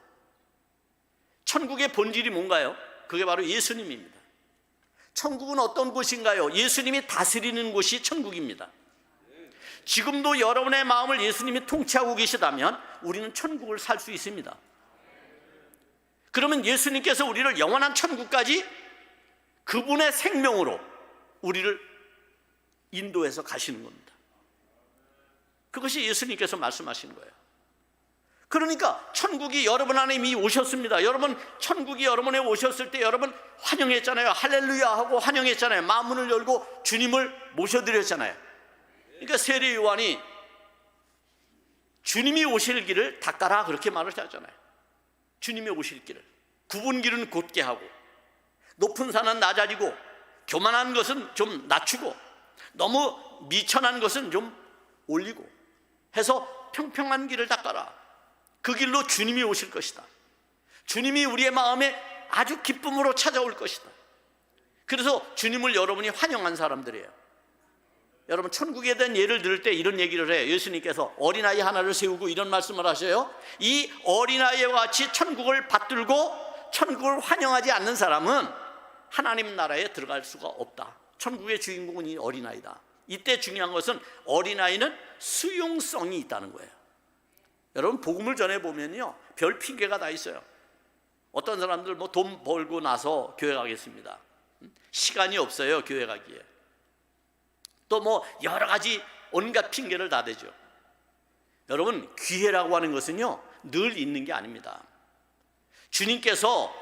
천국의 본질이 뭔가요? 그게 바로 예수님입니다. 천국은 어떤 곳인가요? 예수님이 다스리는 곳이 천국입니다. 지금도 여러분의 마음을 예수님이 통치하고 계시다면 우리는 천국을 살 수 있습니다. 그러면 예수님께서 우리를 영원한 천국까지 그분의 생명으로 우리를 인도해서 가시는 겁니다. 그것이 예수님께서 말씀하신 거예요. 그러니까 천국이 여러분 안에 이미 오셨습니다. 여러분, 천국이 여러분에 오셨을 때 여러분 환영했잖아요. 할렐루야 하고 환영했잖아요. 마음문을 열고 주님을 모셔드렸잖아요. 그러니까 세례 요한이 주님이 오실 길을 닦아라 그렇게 말을 하잖아요. 주님이 오실 길을, 굽은 길은 곧게 하고, 높은 산은 낮아지고, 교만한 것은 좀 낮추고, 너무 미천한 것은 좀 올리고 해서 평평한 길을 닦아라. 그 길로 주님이 오실 것이다. 주님이 우리의 마음에 아주 기쁨으로 찾아올 것이다. 그래서 주님을 여러분이 환영한 사람들이에요. 여러분, 천국에 대한 예를 들을 때 이런 얘기를 해요. 예수님께서 어린아이 하나를 세우고 이런 말씀을 하셔요. 이 어린아이와 같이 천국을 받들고 천국을 환영하지 않는 사람은 하나님 나라에 들어갈 수가 없다. 천국의 주인공은 이 어린아이다. 이때 중요한 것은 어린아이는 수용성이 있다는 거예요. 여러분, 복음을 전해보면요, 별 핑계가 다 있어요. 어떤 사람들 뭐 돈 벌고 나서 교회 가겠습니다. 시간이 없어요, 교회 가기에. 또 뭐 여러 가지 온갖 핑계를 다 대죠. 여러분, 기회라고 하는 것은요 늘 있는 게 아닙니다. 주님께서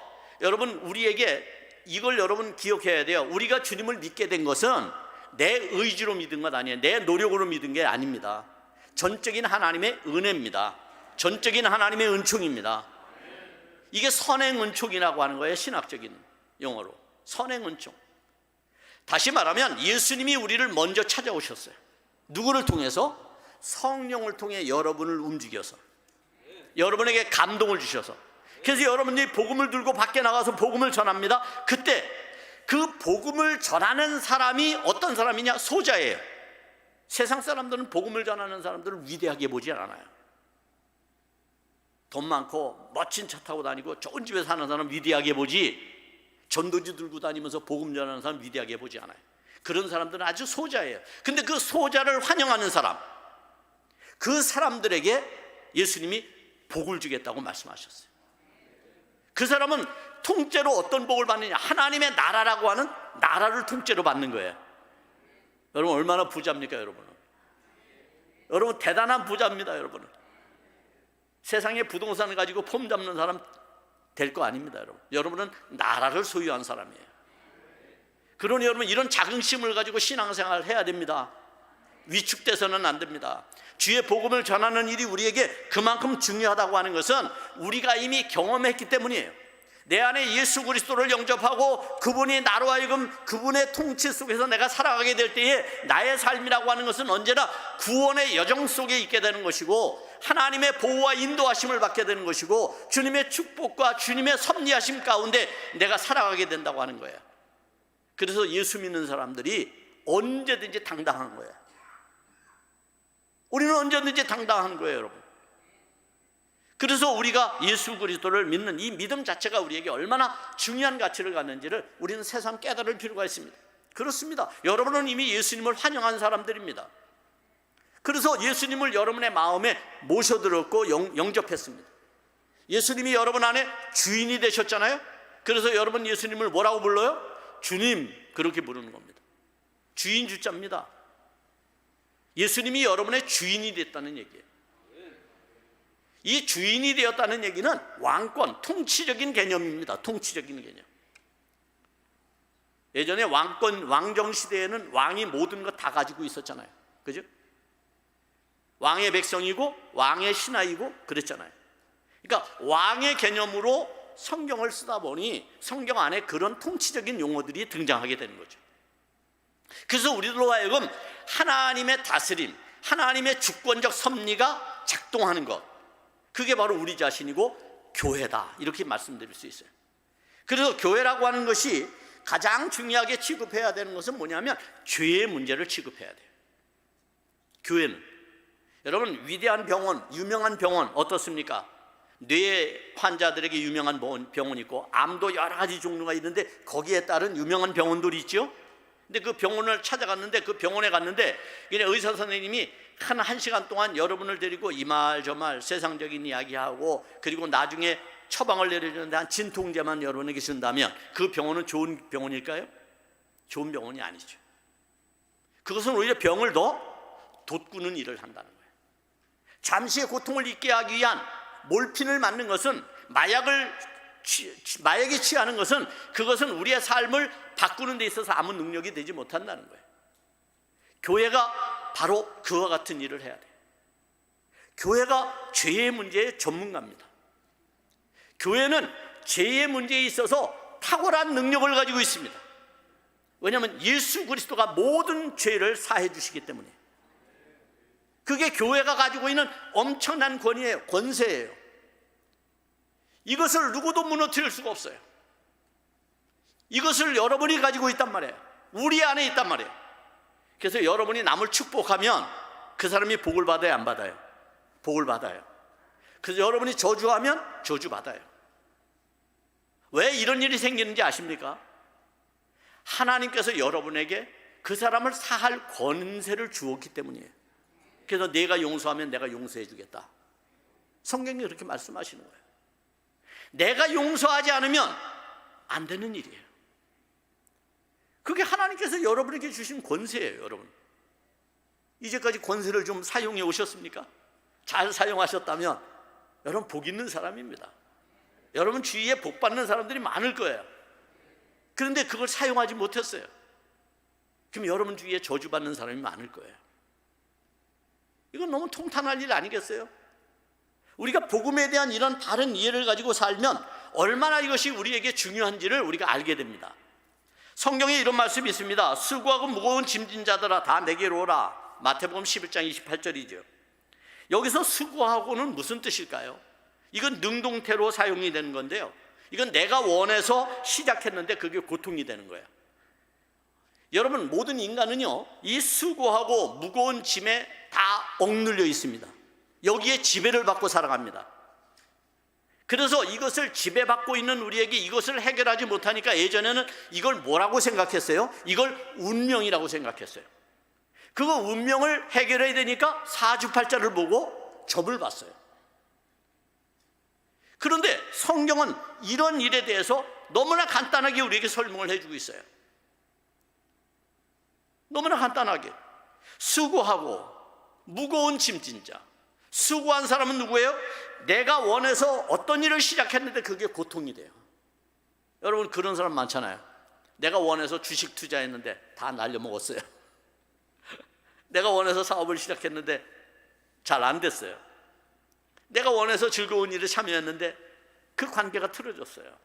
여러분 우리에게 이걸 여러분 기억해야 돼요. 우리가 주님을 믿게 된 것은 내 의지로 믿은 것 아니에요. 내 노력으로 믿은 게 아닙니다. 전적인 하나님의 은혜입니다. 전적인 하나님의 은총입니다. 이게 선행 은총이라고 하는 거예요. 신학적인 용어로 선행 은총. 다시 말하면 예수님이 우리를 먼저 찾아오셨어요. 누구를 통해서? 성령을 통해 여러분을 움직여서, 여러분에게 감동을 주셔서. 그래서 여러분들이 복음을 들고 밖에 나가서 복음을 전합니다. 그때 그 복음을 전하는 사람이 어떤 사람이냐? 소자예요. 세상 사람들은 복음을 전하는 사람들을 위대하게 보지 않아요. 돈 많고 멋진 차 타고 다니고 좋은 집에 사는 사람 위대하게 보지, 전도지 들고 다니면서 복음 전하는 사람 위대하게 보지 않아요. 그런 사람들은 아주 소자예요. 근데 그 소자를 환영하는 사람, 그 사람들에게 예수님이 복을 주겠다고 말씀하셨어요. 그 사람은 통째로 어떤 복을 받느냐? 하나님의 나라라고 하는 나라를 통째로 받는 거예요. 여러분, 얼마나 부자입니까? 여러분 대단한 부자입니다. 세상에 부동산을 가지고 폼 잡는 사람 될 거 아닙니다. 여러분은 나라를 소유한 사람이에요. 그러니 여러분 이런 자긍심을 가지고 신앙생활을 해야 됩니다. 위축돼서는 안 됩니다. 주의 복음을 전하는 일이 우리에게 그만큼 중요하다고 하는 것은 우리가 이미 경험했기 때문이에요. 내 안에 예수 그리스도를 영접하고 그분이 나로 하여금 그분의 통치 속에서 내가 살아가게 될 때에 나의 삶이라고 하는 것은 언제나 구원의 여정 속에 있게 되는 것이고 하나님의 보호와 인도하심을 받게 되는 것이고 주님의 축복과 주님의 섭리하심 가운데 내가 살아가게 된다고 하는 거예요. 그래서 예수 믿는 사람들이 언제든지 당당한 거예요. 우리는 언제든지 당당한 거예요, 여러분. 그래서 우리가 예수 그리스도를 믿는 이 믿음 자체가 우리에게 얼마나 중요한 가치를 갖는지를 우리는 새삼 깨달을 필요가 있습니다. 그렇습니다. 여러분은 이미 예수님을 환영한 사람들입니다. 그래서 예수님을 여러분의 마음에 모셔들었고 영접했습니다. 예수님이 여러분 안에 주인이 되셨잖아요. 그래서 여러분 예수님을 뭐라고 불러요? 주님, 그렇게 부르는 겁니다. 주인 주자입니다. 예수님이 여러분의 주인이 됐다는 얘기예요. 이 주인이 되었다는 얘기는 왕권, 통치적인 개념입니다. 통치적인 개념. 예전에 왕정 시대에는 왕이 모든 것 다 가지고 있었잖아요. 그죠? 왕의 백성이고 왕의 신하이고 그랬잖아요. 그러니까 왕의 개념으로 성경을 쓰다 보니 성경 안에 그런 통치적인 용어들이 등장하게 되는 거죠. 그래서 우리들로 하여금 하나님의 다스림, 하나님의 주권적 섭리가 작동하는 것, 그게 바로 우리 자신이고 교회다, 이렇게 말씀드릴 수 있어요. 그래서 교회라고 하는 것이 가장 중요하게 취급해야 되는 것은 뭐냐면 죄의 문제를 취급해야 돼요. 교회는 여러분 위대한 병원, 유명한 병원 어떻습니까? 뇌 환자들에게 유명한 병원 있고 암도 여러 가지 종류가 있는데 거기에 따른 유명한 병원들이 있죠. 근데 그 병원을 찾아갔는데 그 병원에 갔는데 의사 선생님이 한 시간 동안 여러분을 데리고 이 말 저 말 세상적인 이야기하고 그리고 나중에 처방을 내려주는데 한 진통제만 여러분에게 준다면 그 병원은 좋은 병원일까요? 좋은 병원이 아니죠. 그것은 오히려 병을 더 돋구는 일을 한다는 거예요. 잠시의 고통을 잊게 하기 위한 몰핀을 맞는 것은 마약에 취하는 것은 그것은 우리의 삶을 바꾸는 데 있어서 아무 능력이 되지 못한다는 거예요. 교회가 바로 그와 같은 일을 해야 돼요. 교회가 죄의 문제의 전문가입니다. 교회는 죄의 문제에 있어서 탁월한 능력을 가지고 있습니다. 왜냐하면 예수 그리스도가 모든 죄를 사해 주시기 때문에. 그게 교회가 가지고 있는 엄청난 권위예요. 권세예요. 이것을 누구도 무너뜨릴 수가 없어요. 이것을 여러분이 가지고 있단 말이에요. 우리 안에 있단 말이에요. 그래서 여러분이 남을 축복하면 그 사람이 복을 받아요, 안 받아요? 복을 받아요. 그래서 여러분이 저주하면 저주 받아요. 왜 이런 일이 생기는지 아십니까? 하나님께서 여러분에게 그 사람을 사할 권세를 주었기 때문이에요. 그래서 내가 용서하면 내가 용서해 주겠다. 성경이 그렇게 말씀하시는 거예요. 내가 용서하지 않으면 안 되는 일이에요. 그게 하나님께서 여러분에게 주신 권세예요, 여러분. 이제까지 권세를 좀 사용해 오셨습니까? 잘 사용하셨다면 여러분 복 있는 사람입니다. 여러분 주위에 복 받는 사람들이 많을 거예요. 그런데 그걸 사용하지 못했어요. 그럼 여러분 주위에 저주받는 사람이 많을 거예요. 이건 너무 통탄할 일 아니겠어요? 우리가 복음에 대한 이런 다른 이해를 가지고 살면 얼마나 이것이 우리에게 중요한지를 우리가 알게 됩니다. 성경에 이런 말씀이 있습니다. 수고하고 무거운 짐진 자들아 다 내게로 오라. 마태복음 11장 28절이죠. 여기서 수고하고는 무슨 뜻일까요? 이건 능동태로 사용이 되는 건데요, 이건 내가 원해서 시작했는데 그게 고통이 되는 거예요. 여러분 모든 인간은요 이 수고하고 무거운 짐에 다 억눌려 있습니다. 여기에 지배를 받고 살아갑니다. 그래서 이것을 지배받고 있는 우리에게 이것을 해결하지 못하니까 예전에는 이걸 뭐라고 생각했어요? 이걸 운명이라고 생각했어요. 그거 운명을 해결해야 되니까 사주팔자를 보고 점을 봤어요. 그런데 성경은 이런 일에 대해서 너무나 간단하게 우리에게 설명을 해주고 있어요. 너무나 간단하게 수고하고 무거운 짐진 자. 수고한 사람은 누구예요? 내가 원해서 어떤 일을 시작했는데 그게 고통이 돼요. 여러분 그런 사람 많잖아요. 내가 원해서 주식 투자했는데 다 날려먹었어요. 내가 원해서 사업을 시작했는데 잘 안 됐어요. 내가 원해서 즐거운 일에 참여했는데 그 관계가 틀어졌어요.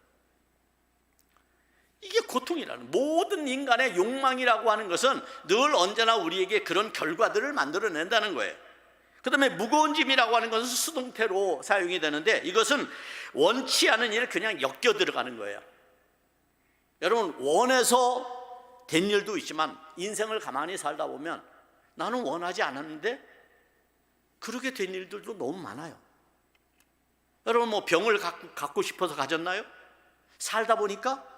이게 고통이라는, 모든 인간의 욕망이라고 하는 것은 늘 언제나 우리에게 그런 결과들을 만들어낸다는 거예요. 그 다음에 무거운 짐이라고 하는 것은 수동태로 사용이 되는데, 이것은 원치 않은 일에 그냥 엮여 들어가는 거예요. 여러분, 원해서 된 일도 있지만 인생을 가만히 살다 보면 나는 원하지 않았는데 그렇게 된 일들도 너무 많아요. 여러분, 뭐 병을 갖고 싶어서 가졌나요? 살다 보니까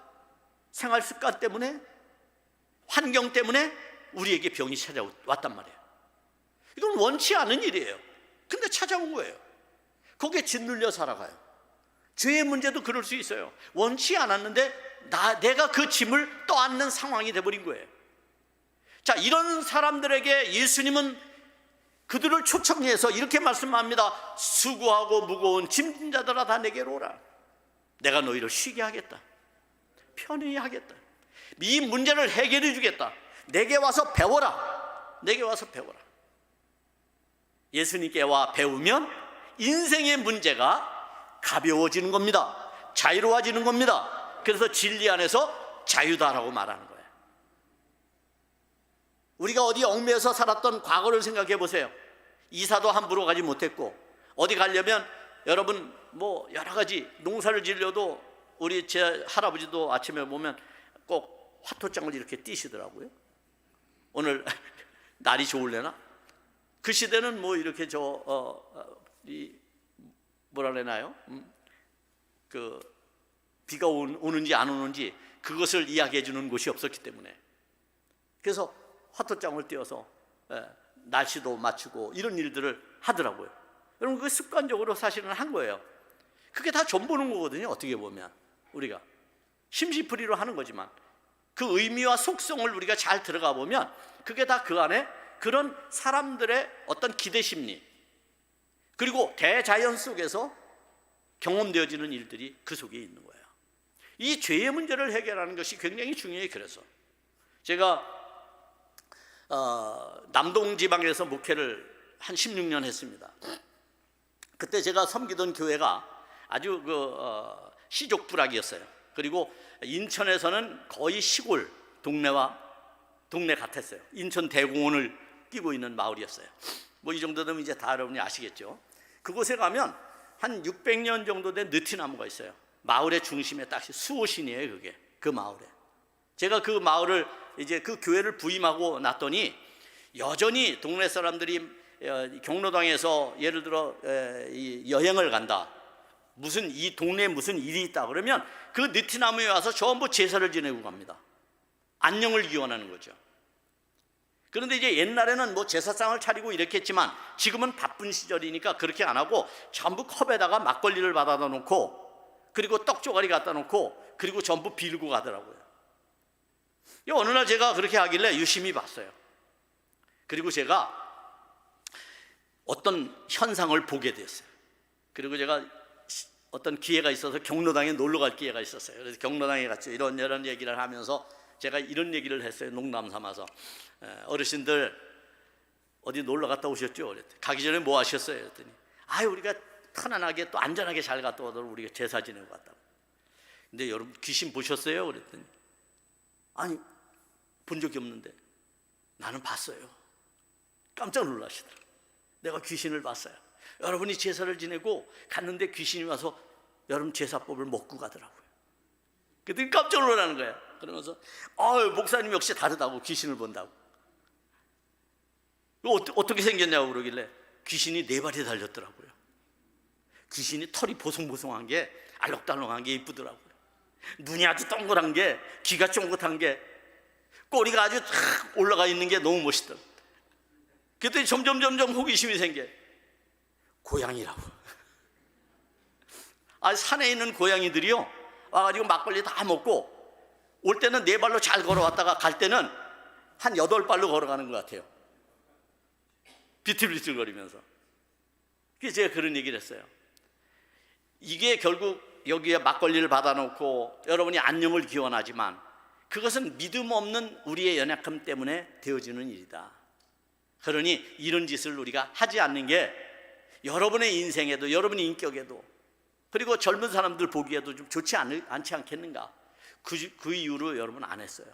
생활 습관 때문에, 환경 때문에 우리에게 병이 찾아왔단 말이에요. 이건 원치 않은 일이에요. 근데 찾아온 거예요. 거기에 짓눌려 살아가요. 죄의 문제도 그럴 수 있어요. 원치 않았는데 내가 그 짐을 떠안는 상황이 돼버린 거예요. 자, 이런 사람들에게 예수님은 그들을 초청해서 이렇게 말씀합니다. 수고하고 무거운 짐진 자들아 다 내게로 오라. 내가 너희를 쉬게 하겠다. 편히 하겠다. 이 문제를 해결해 주겠다. 내게 와서 배워라. 내게 와서 배워라. 예수님께 와 배우면 인생의 문제가 가벼워지는 겁니다. 자유로워지는 겁니다. 그래서 진리 안에서 자유다라고 말하는 거예요. 우리가 어디 얽매여서 살았던 과거를 생각해 보세요. 이사도 함부로 가지 못했고, 어디 가려면 여러분 뭐 여러 가지 농사를 지려도 우리 제 할아버지도 아침에 보면 꼭 화토장을 이렇게 띄시더라고요. 오늘 날이 좋을래나? 그 시대는 뭐 이렇게 뭐라 그러나요? 그 비가 오는지 안 오는지 그것을 이야기해 주는 곳이 없었기 때문에, 그래서 화토장을 띄워서 날씨도 맞추고 이런 일들을 하더라고요. 여러분, 그게 습관적으로 사실은 한 거예요. 그게 다 좀 보는 거거든요. 어떻게 보면 우리가 심시풀이로 하는 거지만 그 의미와 속성을 우리가 잘 들어가 보면 그게 다 그 안에 그런 사람들의 어떤 기대 심리, 그리고 대자연 속에서 경험되어지는 일들이 그 속에 있는 거예요. 이 죄의 문제를 해결하는 것이 굉장히 중요해요. 그래서 제가 남동 지방에서 목회를 한 16년 했습니다. 그때 제가 섬기던 교회가 아주 시족부락이었어요. 그리고 인천에서는 거의 시골 동네 같았어요. 인천 대공원을 끼고 있는 마을이었어요. 뭐 이 정도 되면 이제 다 여러분이 아시겠죠. 그곳에 가면 한 600년 정도 된 느티나무가 있어요. 마을의 중심에 딱 수호신이에요. 그게 그 마을에. 제가 그 마을을 이제 그 교회를 부임하고 났더니 여전히 동네 사람들이 경로당에서 예를 들어 여행을 간다, 무슨 이 동네에 무슨 일이 있다 그러면 그 느티나무에 와서 전부 제사를 지내고 갑니다. 안녕을 기원하는 거죠. 그런데 이제 옛날에는 뭐 제사상을 차리고 이렇게 했지만 지금은 바쁜 시절이니까 그렇게 안 하고 전부 컵에다가 막걸리를 받아다 놓고, 그리고 떡조가리 갖다 놓고, 그리고 전부 빌고 가더라고요. 어느 날 제가 그렇게 하길래 유심히 봤어요. 그리고 제가 어떤 현상을 보게 됐어요. 그리고 제가 어떤 기회가 있어서 경로당에 놀러 갈 기회가 있었어요. 그래서 경로당에 갔죠. 이런 얘기를 하면서 제가 이런 얘기를 했어요. 농담 삼아서. 어르신들 어디 놀러 갔다 오셨죠? 그랬더니 가기 전에 뭐 하셨어요? 그랬더니 우리가 편안하게 또 안전하게 잘 갔다 오도록 우리가 제사 지내고 갔다고. 근데 여러분 귀신 보셨어요? 그랬더니 아니, 본 적이 없는데. 나는 봤어요. 깜짝 놀라시더라고요. 내가 귀신을 봤어요. 여러분이 제사를 지내고 갔는데 귀신이 와서 여러분 제사법을 먹고 가더라고요. 그랬더니 깜짝 놀라는 거예요. 그러면서 목사님 역시 다르다고, 귀신을 본다고. 어떻게 생겼냐고 그러길래 귀신이 4발이 달렸더라고요. 귀신이 털이 보송보송한 게, 알록달록한 게 이쁘더라고요. 눈이 아주 동그란 게, 귀가 쫑긋한 게, 꼬리가 아주 탁 올라가 있는 게 너무 멋있더라고요. 그랬더니 점점 호기심이 생겨. 고양이라고. 산에 있는 고양이들이요 와가지고 막걸리 다 먹고 올 때는 4발로 잘 걸어왔다가 갈 때는 한 8발로 걸어가는 것 같아요. 비틀비틀거리면서. 그래서 제가 그런 얘기를 했어요. 이게 결국 여기에 막걸리를 받아놓고 여러분이 안녕을 기원하지만 그것은 믿음 없는 우리의 연약함 때문에 되어지는 일이다. 그러니 이런 짓을 우리가 하지 않는 게 여러분의 인생에도, 여러분의 인격에도, 그리고 젊은 사람들 보기에도 좀 좋지 않지 않겠는가? 그 이유로 여러분 안 했어요.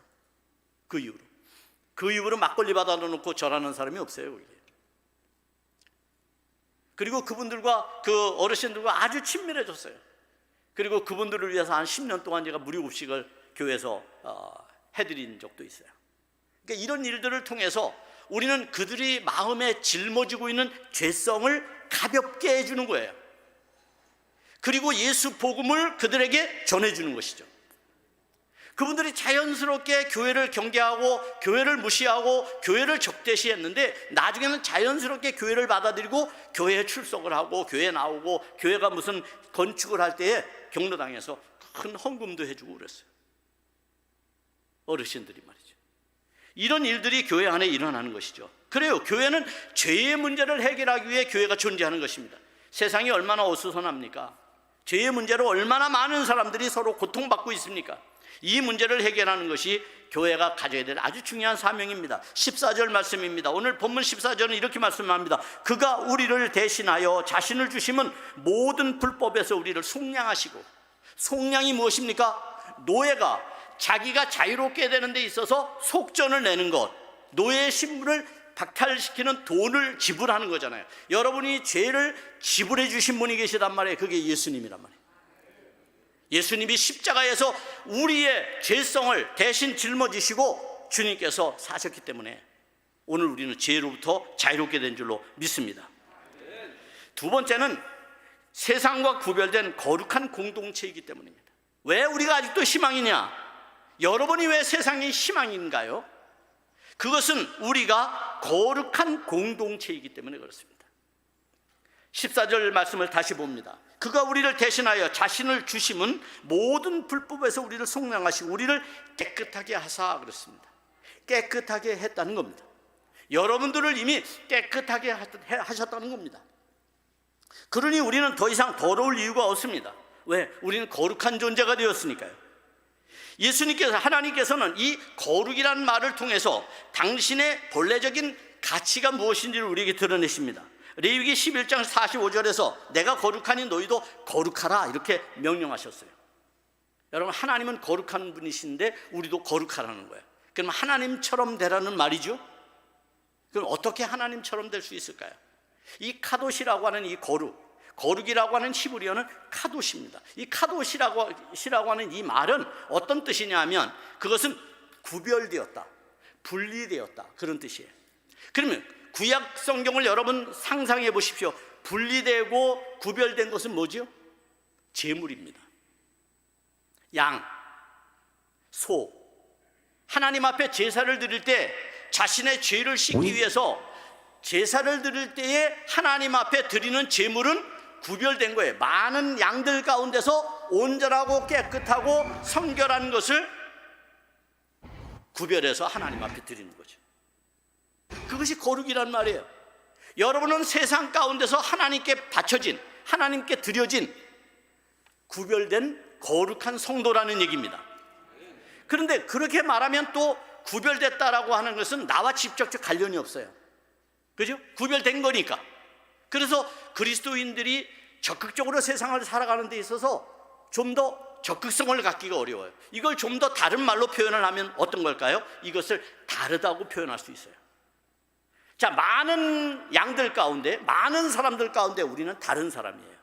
그 이유로 막걸리 받아 놓고 절하는 사람이 없어요. 그게. 그리고 그분들과 그 어르신들과 아주 친밀해졌어요. 그리고 그분들을 위해서 한 10년 동안 제가 무료 급식을 교회에서 해드린 적도 있어요. 그러니까 이런 일들을 통해서 우리는 그들이 마음에 짊어지고 있는 죄성을 가볍게 해주는 거예요. 그리고 예수 복음을 그들에게 전해주는 것이죠. 그분들이 자연스럽게 교회를 경계하고 교회를 무시하고 교회를 적대시했는데 나중에는 자연스럽게 교회를 받아들이고 교회에 출석을 하고 교회에 나오고 교회가 무슨 건축을 할 때에 경로당에서 큰 헌금도 해주고 그랬어요. 어르신들이 말이죠. 이런 일들이 교회 안에 일어나는 것이죠. 그래요. 교회는 죄의 문제를 해결하기 위해 교회가 존재하는 것입니다. 세상이 얼마나 어수선합니까? 죄의 문제로 얼마나 많은 사람들이 서로 고통받고 있습니까? 이 문제를 해결하는 것이 교회가 가져야 될 아주 중요한 사명입니다. 14절 말씀입니다. 오늘 본문 14절은 이렇게 말씀합니다. 그가 우리를 대신하여 자신을 주심은 모든 불법에서 우리를 속량하시고, 속량이 무엇입니까? 노예가 자기가 자유롭게 되는 데 있어서 속전을 내는 것, 노예의 신분을 박탈시키는 돈을 지불하는 거잖아요. 여러분이 죄를 지불해 주신 분이 계시단 말이에요. 그게 예수님이란 말이에요. 예수님이 십자가에서 우리의 죄성을 대신 짊어지시고 주님께서 사셨기 때문에 오늘 우리는 죄로부터 자유롭게 된 줄로 믿습니다. 두 번째는 세상과 구별된 거룩한 공동체이기 때문입니다. 왜 우리가 아직도 희망이냐? 여러분이 왜 세상의 희망인가요? 그것은 우리가 거룩한 공동체이기 때문에 그렇습니다. 14절 말씀을 다시 봅니다. 그가 우리를 대신하여 자신을 주심은 모든 불법에서 우리를 속량하시고 우리를 깨끗하게 하사 그렇습니다. 깨끗하게 했다는 겁니다. 여러분들을 이미 깨끗하게 하셨다는 겁니다. 그러니 우리는 더 이상 더러울 이유가 없습니다. 왜? 우리는 거룩한 존재가 되었으니까요. 예수님께서, 하나님께서는 이 거룩이라는 말을 통해서 당신의 본래적인 가치가 무엇인지를 우리에게 드러내십니다. 레위기 11장 45절에서 내가 거룩하니 너희도 거룩하라 이렇게 명령하셨어요. 여러분, 하나님은 거룩한 분이신데 우리도 거룩하라는 거예요. 그럼 하나님처럼 되라는 말이죠. 그럼 어떻게 하나님처럼 될 수 있을까요? 이 카도시라고 하는 이 거룩이라고 하는 히브리어는 카도시입니다. 이 카도시라고 하는 이 말은 어떤 뜻이냐 하면 그것은 구별되었다, 분리되었다, 그런 뜻이에요. 그러면 구약 성경을 여러분 상상해 보십시오. 분리되고 구별된 것은 뭐죠? 제물입니다. 양, 소. 하나님 앞에 제사를 드릴 때 자신의 죄를 씻기 위해서 제사를 드릴 때에 하나님 앞에 드리는 제물은 구별된 거예요. 많은 양들 가운데서 온전하고 깨끗하고 성결한 것을 구별해서 하나님 앞에 드리는 거죠. 그것이 거룩이란 말이에요. 여러분은 세상 가운데서 하나님께 바쳐진, 하나님께 드려진 구별된 거룩한 성도라는 얘기입니다. 그런데 그렇게 말하면 또 구별됐다라고 하는 것은 나와 직접적 관련이 없어요. 그죠? 구별된 거니까. 그래서 그리스도인들이 적극적으로 세상을 살아가는 데 있어서 좀 더 적극성을 갖기가 어려워요. 이걸 좀 더 다른 말로 표현을 하면 어떤 걸까요? 이것을 다르다고 표현할 수 있어요. 자, 많은 양들 가운데, 많은 사람들 가운데 우리는 다른 사람이에요.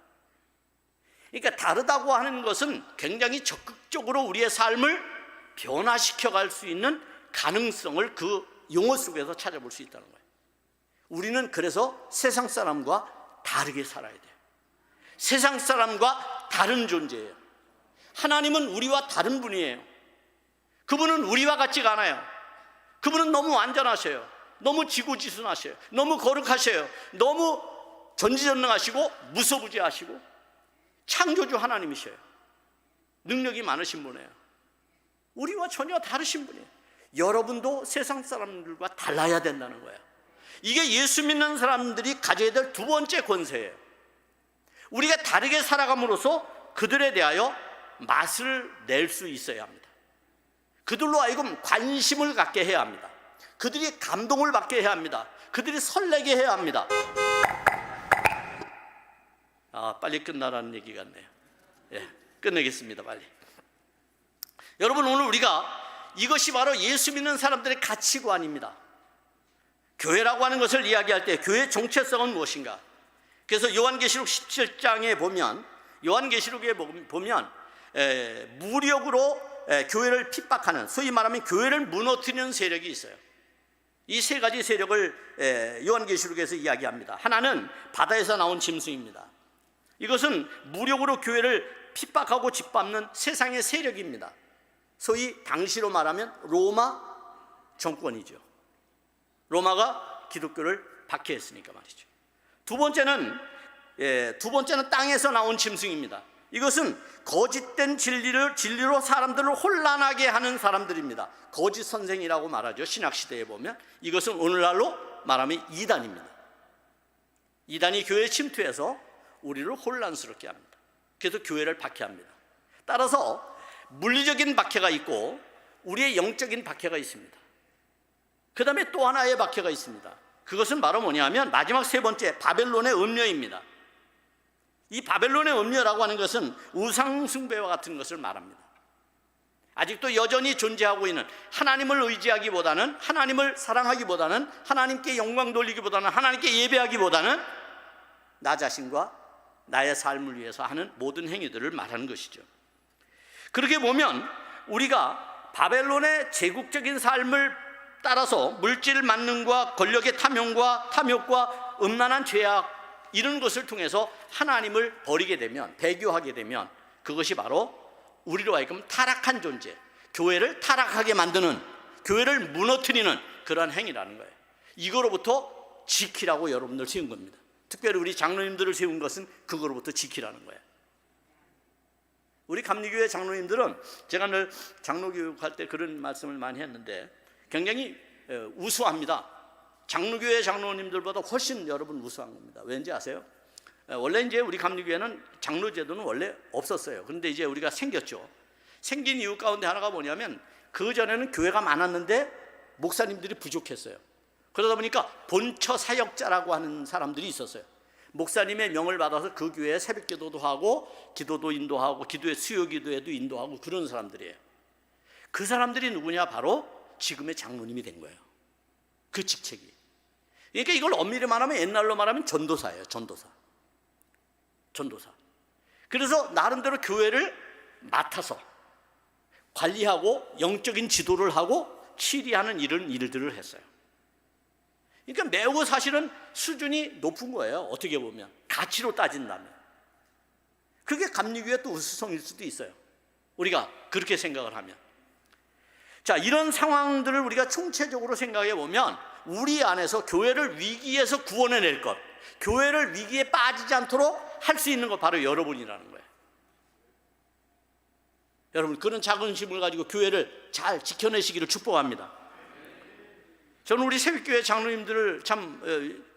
그러니까 다르다고 하는 것은 굉장히 적극적으로 우리의 삶을 변화시켜 갈 수 있는 가능성을 그 용어 속에서 찾아볼 수 있다는 거예요. 우리는 그래서 세상 사람과 다르게 살아야 돼요. 세상 사람과 다른 존재예요. 하나님은 우리와 다른 분이에요. 그분은 우리와 같지가 않아요. 그분은 너무 완전하셔요. 너무 지고지순하셔요. 너무 거룩하셔요. 너무 전지전능하시고 무소부지하시고 창조주 하나님이셔요. 능력이 많으신 분이에요. 우리와 전혀 다르신 분이에요. 여러분도 세상 사람들과 달라야 된다는 거예요. 이게 예수 믿는 사람들이 가져야 될 두 번째 권세예요. 우리가 다르게 살아감으로써 그들에 대하여 맛을 낼 수 있어야 합니다. 그들로 하여금 관심을 갖게 해야 합니다. 그들이 감동을 받게 해야 합니다. 그들이 설레게 해야 합니다. 빨리 끝나라는 얘기 같네요. 예, 끝내겠습니다. 빨리. 여러분, 오늘 우리가 이것이 바로 예수 믿는 사람들의 가치관입니다. 교회라고 하는 것을 이야기할 때 교회의 정체성은 무엇인가? 그래서 요한계시록 17장에 보면, 무력으로 교회를 핍박하는, 소위 말하면 교회를 무너뜨리는 세력이 있어요. 이 세 가지 세력을 요한계시록에서 이야기합니다. 하나는 바다에서 나온 짐승입니다. 이것은 무력으로 교회를 핍박하고 짓밟는 세상의 세력입니다. 소위 당시로 말하면 로마 정권이죠. 로마가 기독교를 박해했으니까 말이죠. 두 번째는 땅에서 나온 짐승입니다. 이것은 거짓된 진리로 사람들을 혼란하게 하는 사람들입니다. 거짓 선생이라고 말하죠. 신학시대에 보면. 이것은 오늘날로 말하면 이단입니다. 이단이 교회에 침투해서 우리를 혼란스럽게 합니다. 그래서 교회를 박해합니다. 따라서 물리적인 박해가 있고 우리의 영적인 박해가 있습니다. 그 다음에 또 하나의 박해가 있습니다. 그것은 바로 뭐냐면 마지막 세 번째, 바벨론의 음료입니다. 이 바벨론의 음료라고 하는 것은 우상 숭배와 같은 것을 말합니다. 아직도 여전히 존재하고 있는, 하나님을 의지하기보다는, 하나님을 사랑하기보다는, 하나님께 영광 돌리기보다는, 하나님께 예배하기보다는 나 자신과 나의 삶을 위해서 하는 모든 행위들을 말하는 것이죠. 그렇게 보면 우리가 바벨론의 제국적인 삶을 따라서 물질 만능과 권력의 탐욕과 음란한 죄악, 이런 것을 통해서 하나님을 버리게 되면, 배교하게 되면 그것이 바로 우리로 하여금 타락한 존재, 교회를 타락하게 만드는, 교회를 무너뜨리는 그러한 행위라는 거예요. 이거로부터 지키라고 여러분들 세운 겁니다. 특별히 우리 장로님들을 세운 것은 그거로부터 지키라는 거예요. 우리 감리교회 장로님들은, 제가 늘 장로교육할 때 그런 말씀을 많이 했는데 굉장히 우수합니다. 장로교회 장로님들보다 훨씬 여러분 우수한 겁니다. 왠지 아세요? 원래 이제 우리 감리교회는 장로제도는 원래 없었어요. 그런데 이제 우리가 생겼죠. 생긴 이유 가운데 하나가 뭐냐면, 그 전에는 교회가 많았는데 목사님들이 부족했어요. 그러다 보니까 본처 사역자라고 하는 사람들이 있었어요. 목사님의 명을 받아서 그 교회에 새벽 기도도 하고, 기도도 인도하고, 기도의 수요 기도에도 인도하고, 그런 사람들이에요. 그 사람들이 누구냐? 바로 지금의 장로님이 된 거예요. 그 직책이. 그러니까 이걸 엄밀히 말하면, 옛날로 말하면 전도사예요. 전도사. 그래서 나름대로 교회를 맡아서 관리하고 영적인 지도를 하고 치리하는 이런 일들을 했어요. 그러니까 매우 사실은 수준이 높은 거예요. 어떻게 보면 가치로 따진다면. 그게 감리교회 또 우수성일 수도 있어요. 우리가 그렇게 생각을 하면. 자, 이런 상황들을 우리가 총체적으로 생각해 보면 우리 안에서 교회를 위기에서 구원해낼 것, 교회를 위기에 빠지지 않도록 할 수 있는 것, 바로 여러분이라는 거예요. 여러분, 그런 자긍심을 가지고 교회를 잘 지켜내시기를 축복합니다. 저는 우리 새벽교회 장로님들을 참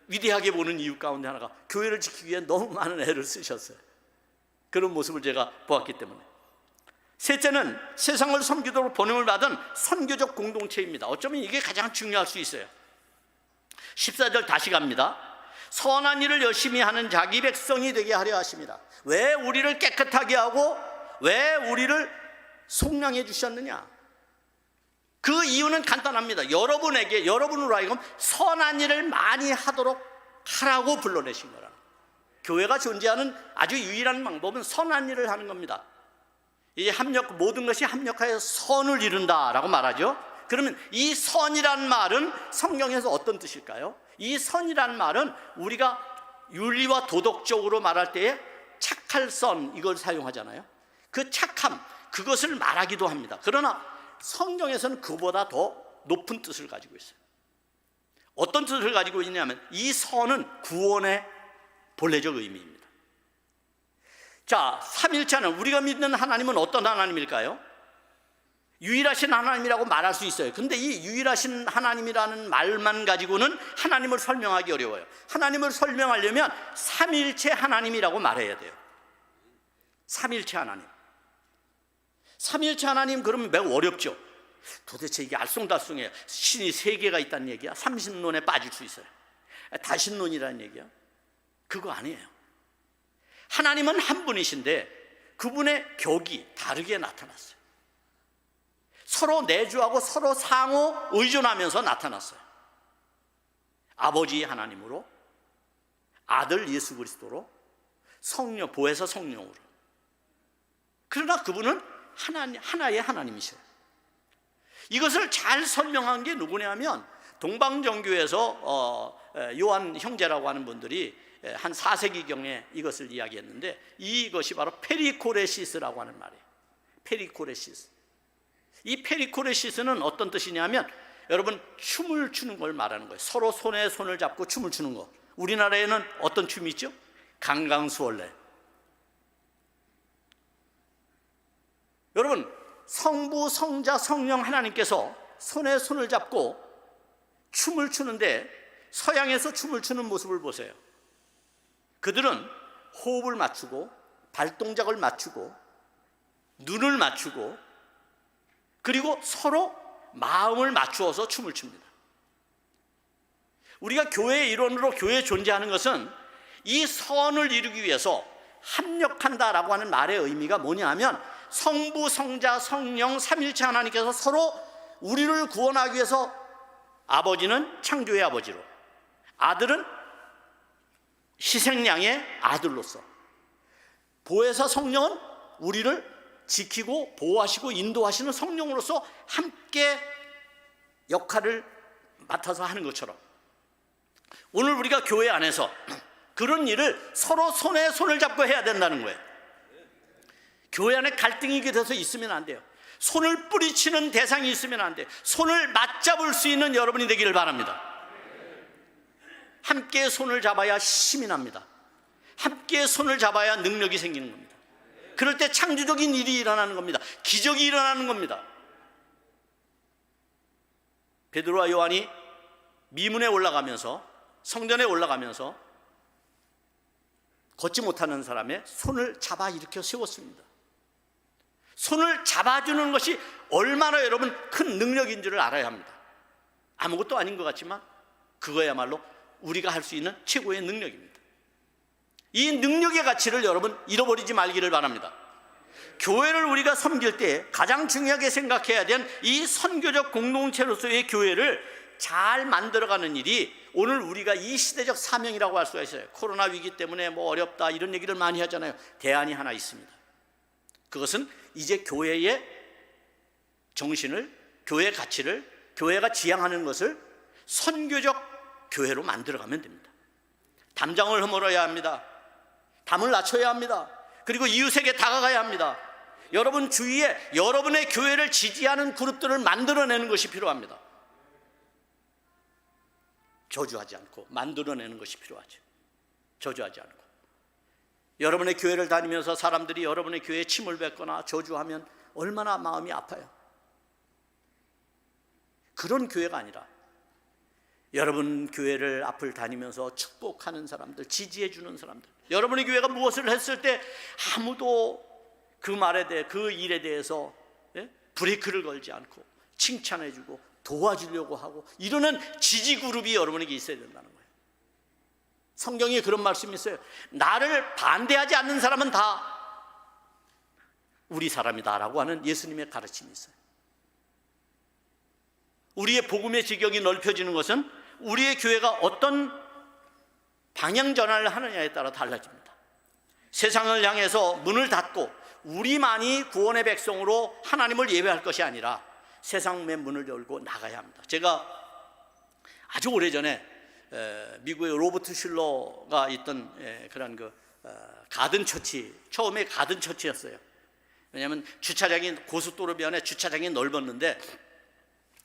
위대하게 보는 이유 가운데 하나가, 교회를 지키기 위해 너무 많은 애를 쓰셨어요. 그런 모습을 제가 보았기 때문에. 셋째는 세상을 섬기도록 보냄을 받은 선교적 공동체입니다. 어쩌면 이게 가장 중요할 수 있어요. 14절 다시 갑니다. 선한 일을 열심히 하는 자기 백성이 되게 하려 하십니다. 왜 우리를 깨끗하게 하고 왜 우리를 속량해 주셨느냐? 그 이유는 간단합니다. 여러분으로 하여금 선한 일을 많이 하도록 하라고 불러내신 거라. 교회가 존재하는 아주 유일한 방법은 선한 일을 하는 겁니다. 이 모든 것이 합력하여 선을 이룬다라고 말하죠. 그러면 이 선이란 말은 성경에서 어떤 뜻일까요? 이 선이란 말은 우리가 윤리와 도덕적으로 말할 때에 착할 선, 이걸 사용하잖아요. 그 착함, 그것을 말하기도 합니다. 그러나 성경에서는 그보다 더 높은 뜻을 가지고 있어요. 어떤 뜻을 가지고 있냐면, 이 선은 구원의 본래적 의미입니다. 자, 삼일체는, 우리가 믿는 하나님은 어떤 하나님일까요? 유일하신 하나님이라고 말할 수 있어요. 근데 이 유일하신 하나님이라는 말만 가지고는 하나님을 설명하기 어려워요. 하나님을 설명하려면 삼일체 하나님이라고 말해야 돼요. 삼일체 하나님. 삼일체 하나님, 그러면 매우 어렵죠. 도대체 이게 알쏭달쏭해요. 신이 3개가 있다는 얘기야? 삼신론에 빠질 수 있어요. 다신론이라는 얘기야? 그거 아니에요. 하나님은 한 분이신데 그분의 격이 다르게 나타났어요. 서로 내주하고 서로 상호 의존하면서 나타났어요. 아버지 하나님으로, 아들 예수 그리스도로, 성령, 보혜사 성령으로. 그러나 그분은 하나의 하나님이셔요. 이것을 잘 설명한 게 누구냐면 동방정교에서 요한 형제라고 하는 분들이 한 4세기경에 이것을 이야기했는데, 이것이 바로 페리코레시스라고 하는 말이에요. 페리코레시스. 이 페리코레시스는 어떤 뜻이냐면, 여러분, 춤을 추는 걸 말하는 거예요. 서로 손에 손을 잡고 춤을 추는 거. 우리나라에는 어떤 춤이 있죠? 강강수월래. 여러분, 성부, 성자, 성령 하나님께서 손에 손을 잡고 춤을 추는데, 서양에서 춤을 추는 모습을 보세요. 그들은 호흡을 맞추고 발동작을 맞추고 눈을 맞추고 그리고 서로 마음을 맞추어서 춤을 춥니다. 우리가 교회의 일원으로 교회에 존재하는 것은 이 선을 이루기 위해서 합력한다라고 하는 말의 의미가 뭐냐면, 성부, 성자, 성령 삼일체 하나님께서 서로 우리를 구원하기 위해서, 아버지는 창조의 아버지로, 아들은 희생양의 아들로서, 보혜사 성령은 우리를 지키고 보호하시고 인도하시는 성령으로서 함께 역할을 맡아서 하는 것처럼, 오늘 우리가 교회 안에서 그런 일을 서로 손에 손을 잡고 해야 된다는 거예요. 교회 안에 갈등이 돼서 있으면 안 돼요. 손을 뿌리치는 대상이 있으면 안 돼요. 손을 맞잡을 수 있는 여러분이 되기를 바랍니다. 함께 손을 잡아야 힘이 납니다. 함께 손을 잡아야 능력이 생기는 겁니다. 그럴 때 창조적인 일이 일어나는 겁니다. 기적이 일어나는 겁니다. 베드로와 요한이 미문에 올라가면서, 성전에 올라가면서 걷지 못하는 사람의 손을 잡아 일으켜 세웠습니다. 손을 잡아주는 것이 얼마나 여러분 큰 능력인 줄을 알아야 합니다. 아무것도 아닌 것 같지만 그거야말로 우리가 할 수 있는 최고의 능력입니다. 이 능력의 가치를 여러분 잃어버리지 말기를 바랍니다. 교회를 우리가 섬길 때 가장 중요하게 생각해야 되는 이 선교적 공동체로서의 교회를 잘 만들어가는 일이 오늘 우리가 이 시대적 사명이라고 할 수가 있어요. 코로나 위기 때문에 뭐 어렵다 이런 얘기를 많이 하잖아요. 대안이 하나 있습니다. 그것은 이제 교회의 정신을, 교회의 가치를, 교회가 지향하는 것을 선교적 교회로 만들어가면 됩니다. 담장을 허물어야 합니다. 담을 낮춰야 합니다. 그리고 이웃에게 다가가야 합니다. 여러분 주위에 여러분의 교회를 지지하는 그룹들을 만들어내는 것이 필요합니다. 저주하지 않고 만들어내는 것이 필요하죠. 저주하지 않고. 여러분의 교회를 다니면서 사람들이 여러분의 교회에 침을 뱉거나 저주하면 얼마나 마음이 아파요. 그런 교회가 아니라 여러분 교회를 앞을 다니면서 축복하는 사람들, 지지해주는 사람들, 여러분의 교회가 무엇을 했을 때 아무도 그 말에 대해, 그 일에 대해서 브레이크를 걸지 않고 칭찬해주고 도와주려고 하고 이러는 지지그룹이 여러분에게 있어야 된다는 거예요. 성경에 그런 말씀이 있어요. 나를 반대하지 않는 사람은 다 우리 사람이다 라고 하는 예수님의 가르침이 있어요. 우리의 복음의 지경이 넓혀지는 것은 우리의 교회가 어떤 방향 전환을 하느냐에 따라 달라집니다. 세상을 향해서 문을 닫고 우리만이 구원의 백성으로 하나님을 예배할 것이 아니라 세상의 문을 열고 나가야 합니다. 제가 아주 오래전에 미국의 로버트 슐러가 있던 그런 가든 처치, 처음에 가든 처치였어요. 왜냐하면 주차장이 고속도로변에 주차장이 넓었는데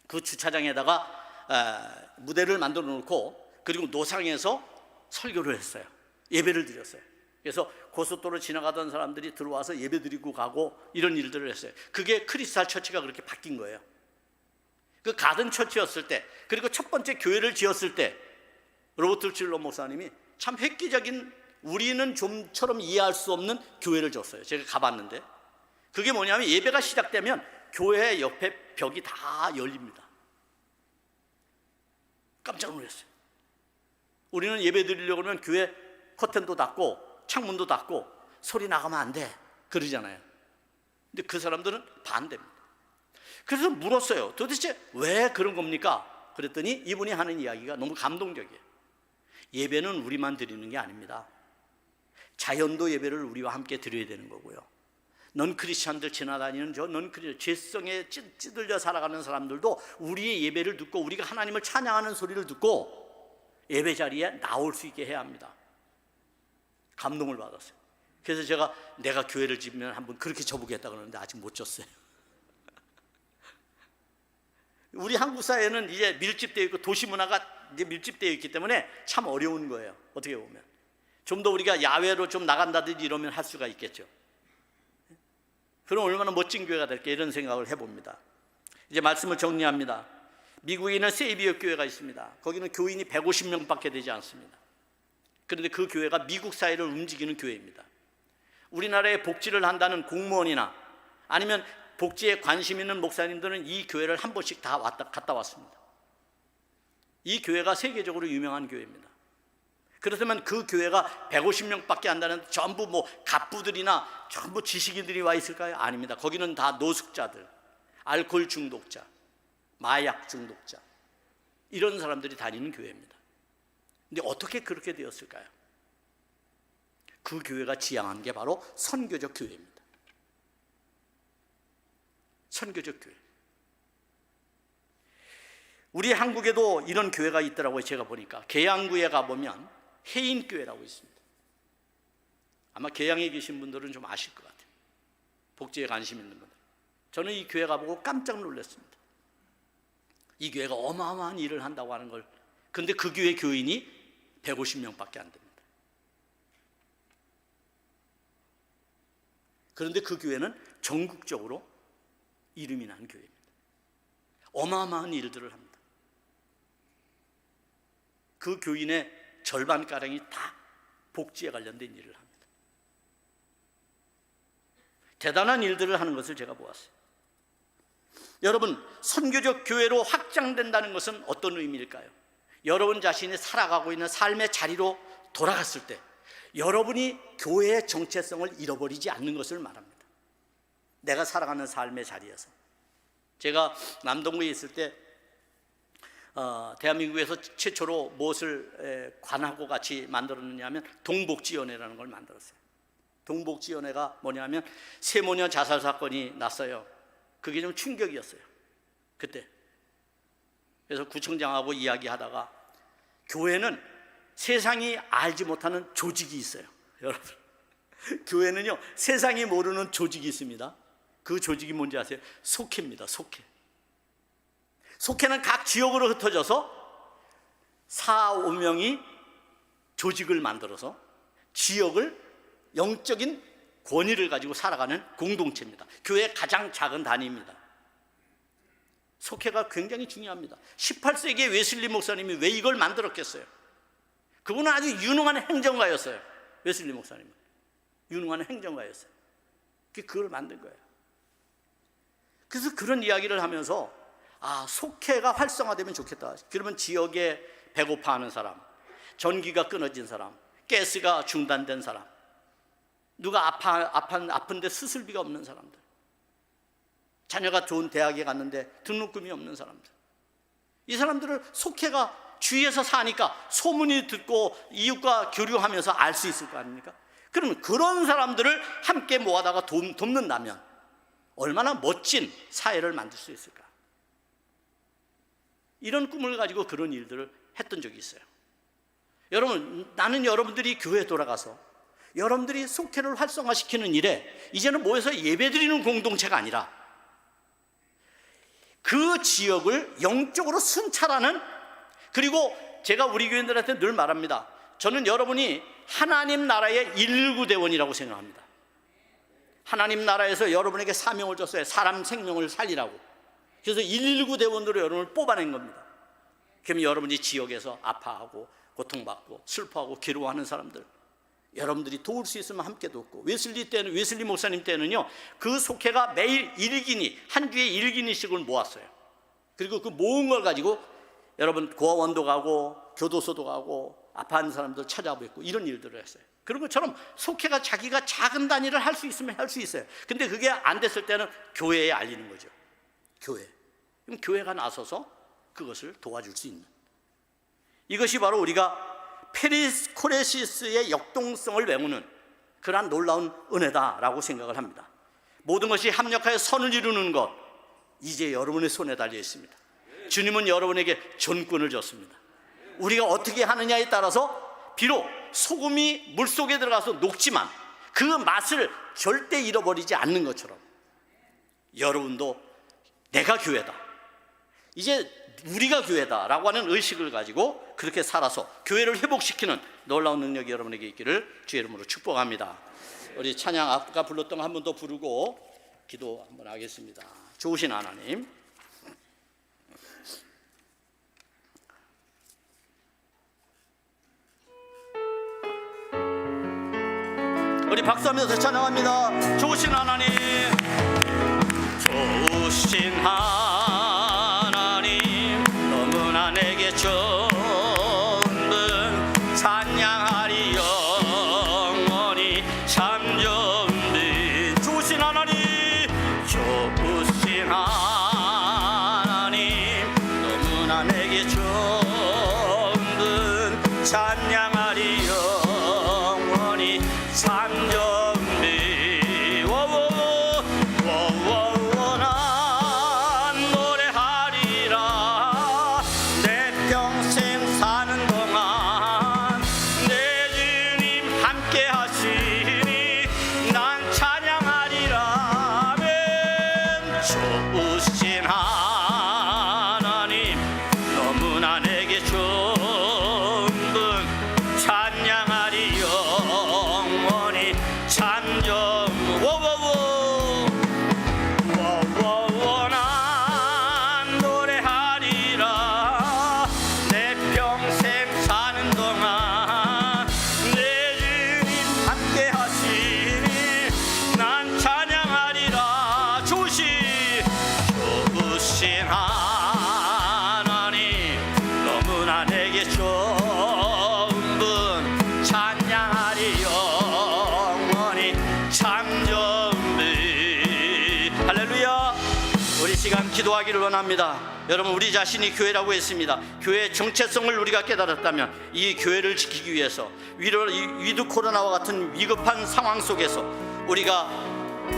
그 주차장에다가 무대를 만들어 놓고 그리고 노상에서 설교를 했어요. 예배를 드렸어요. 그래서 고속도로 지나가던 사람들이 들어와서 예배 드리고 가고 이런 일들을 했어요. 그게 크리스탈 처치가 그렇게 바뀐 거예요. 그 가든 처치였을 때, 그리고 첫 번째 교회를 지었을 때 로버트 슐러 목사님이 참 획기적인, 우리는 좀처럼 이해할 수 없는 교회를 줬어요. 제가 가봤는데 그게 뭐냐면 예배가 시작되면 교회 옆에 벽이 다 열립니다. 깜짝 놀랐어요. 우리는 예배 드리려고 하면 교회 커튼도 닫고 창문도 닫고 소리 나가면 안 돼 그러잖아요. 근데 그 사람들은 반대입니다. 그래서 물었어요. 도대체 왜 그런 겁니까? 그랬더니 이분이 하는 이야기가 너무 감동적이에요. 예배는 우리만 드리는 게 아닙니다. 자연도 예배를 우리와 함께 드려야 되는 거고요. 넌 크리스찬들 지나다니는 죄성에 찌들려 살아가는 사람들도 우리의 예배를 듣고 우리가 하나님을 찬양하는 소리를 듣고 예배 자리에 나올 수 있게 해야 합니다. 감동을 받았어요. 그래서 내가 교회를 지으면 한번 그렇게 져보겠다 그러는데 아직 못 졌어요. 우리 한국 사회는 이제 밀집되어 있고 도시 문화가 이제 밀집되어 있기 때문에 참 어려운 거예요. 어떻게 보면 좀 더 우리가 야외로 좀 나간다든지 이러면 할 수가 있겠죠. 그럼 얼마나 멋진 교회가 될까 이런 생각을 해봅니다. 이제 말씀을 정리합니다. 미국에는 세이비어 교회가 있습니다. 거기는 교인이 150명밖에 되지 않습니다. 그런데 그 교회가 미국 사회를 움직이는 교회입니다. 우리나라에 복지를 한다는 공무원이나 아니면 복지에 관심 있는 목사님들은 이 교회를 한 번씩 다 갔다 왔습니다. 이 교회가 세계적으로 유명한 교회입니다. 그렇다면 그 교회가 150명밖에 안 되는 전부 갑부들이나 전부 지식인들이 와 있을까요? 아닙니다. 거기는 다 노숙자들, 알코올 중독자, 마약 중독자 이런 사람들이 다니는 교회입니다. 근데 어떻게 그렇게 되었을까요? 그 교회가 지향한 게 바로 선교적 교회입니다. 선교적 교회. 우리 한국에도 이런 교회가 있더라고요. 제가 보니까 계양구에 가보면 해인교회라고 있습니다. 아마 계양에 계신 분들은 좀 아실 것 같아요. 복지에 관심 있는 분들. 저는 이 교회 가보고 깜짝 놀랐습니다. 이 교회가 어마어마한 일을 한다고 하는 걸. 그런데 그 교회 교인이 150명밖에 안 됩니다. 그런데 그 교회는 전국적으로 이름이 난 교회입니다. 어마어마한 일들을 합니다. 그 교인의 절반가량이 다 복지에 관련된 일을 합니다. 대단한 일들을 하는 것을 제가 보았어요. 여러분, 선교적 교회로 확장된다는 것은 어떤 의미일까요? 여러분 자신이 살아가고 있는 삶의 자리로 돌아갔을 때 여러분이 교회의 정체성을 잃어버리지 않는 것을 말합니다. 내가 살아가는 삶의 자리에서. 제가 남동구에 있을 때 대한민국에서 최초로 무엇을 관하고 같이 만들었느냐면 동복지연회라는 걸 만들었어요. 동복지연회가 뭐냐면 세모녀 자살 사건이 났어요. 그게 좀 충격이었어요. 그때. 그래서 구청장하고 이야기하다가 교회는 세상이 알지 못하는 조직이 있어요. 여러분, 교회는요 세상이 모르는 조직이 있습니다. 그 조직이 뭔지 아세요? 속회입니다. 속회. 속회는 각 지역으로 흩어져서 4-5명이 조직을 만들어서 지역을 영적인 권위를 가지고 살아가는 공동체입니다. 교회의 가장 작은 단위입니다. 속회가 굉장히 중요합니다. 18세기에 웨슬리 목사님이 왜 이걸 만들었겠어요? 그분은 아주 유능한 행정가였어요. 웨슬리 목사님은 유능한 행정가였어요. 그걸 만든 거예요. 그래서 그런 이야기를 하면서 속회가 활성화되면 좋겠다. 그러면 지역에 배고파하는 사람, 전기가 끊어진 사람, 가스가 중단된 사람, 누가 아픈데 수술비가 없는 사람들, 자녀가 좋은 대학에 갔는데 등록금이 없는 사람들, 이 사람들을 속회가 주위에서 사니까 소문이 듣고 이웃과 교류하면서 알 수 있을 거 아닙니까? 그러면 그런 사람들을 함께 모아다가 돕는다면 얼마나 멋진 사회를 만들 수 있을까? 이런 꿈을 가지고 그런 일들을 했던 적이 있어요. 여러분, 나는 여러분들이 교회에 돌아가서 여러분들이 속회를 활성화시키는 일에 이제는 모여서 예배드리는 공동체가 아니라 그 지역을 영적으로 순찰하는, 그리고 제가 우리 교인들한테 늘 말합니다. 저는 여러분이 하나님 나라의 119대원이라고 생각합니다. 하나님 나라에서 여러분에게 사명을 줬어요. 사람 생명을 살리라고. 그래서 119대원으로 여러분을 뽑아낸 겁니다. 그럼 여러분이 지역에서 아파하고 고통받고 슬퍼하고 괴로워하는 사람들, 여러분들이 도울 수 있으면 함께 돕고, 웨슬리 목사님 때는요, 그 속회가 매일 1기니, 한 주에 1기니씩을 모았어요. 그리고 그 모은 걸 가지고 여러분 고아원도 가고 교도소도 가고 아파하는 사람들 찾아뵙고 이런 일들을 했어요. 그런 것처럼 속회가 자기가 작은 단위를 할 수 있으면 할 수 있어요. 근데 그게 안 됐을 때는 교회에 알리는 거죠. 그럼 교회가 나서서 그것을 도와줄 수 있는, 이것이 바로 우리가 페리스코레시스의 역동성을 배우는 그러한 놀라운 은혜다라고 생각을 합니다. 모든 것이 합력하여 선을 이루는 것, 이제 여러분의 손에 달려 있습니다. 주님은 여러분에게 전권을 줬습니다. 우리가 어떻게 하느냐에 따라서 비록 소금이 물속에 들어가서 녹지만 그 맛을 절대 잃어버리지 않는 것처럼, 여러분도 내가 교회다, 이제 우리가 교회다라고 하는 의식을 가지고 그렇게 살아서 교회를 회복시키는 놀라운 능력이 여러분에게 있기를 주의 이름으로 축복합니다. 우리 찬양 아까 불렀던 거 한 번 더 부르고 기도 한번 하겠습니다. 좋으신 하나님, 우리 박수하면서 찬양합니다. 좋으신 하나님, 좋으신 하나님, 너무나 내게 좋은 분, 찬양하리 영원히 참 좋은 분. 좋으신 하나님, 좋으신 하나님, 너무나 내게 좋은 분, 찬양하리 영원히 참 좋은 분. 난 노래하리라. 내 평생 사는 동안 내 주님 함께 하시니 난 찬양하리라. 아멘. 좋으신 하나님, 너무나 내게 좋은 분, 찬양하리 영원히 참 좋은 분. 난 노래하리라. 내 평생 사는 동안 내 주님 함께 하시니 난 찬양하리라. 좋으신 하나님, 너무나 내게 좋은 분, 찬양하리 영원히 참 좋은 분. 할렐루야. 우리 시간 기도하기를 원합니다. 여러분, 우리 자신이 교회라고 했습니다. 교회의 정체성을 우리가 깨달았다면 이 교회를 지키기 위해서 위드 코로나와 같은 위급한 상황 속에서 우리가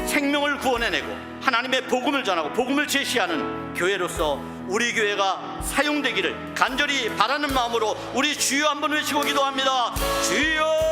생명을 구원해내고 하나님의 복음을 전하고 복음을 제시하는 교회로서 우리 교회가 사용되기를 간절히 바라는 마음으로 우리 주여 한번 외치고 기도합니다. 주여.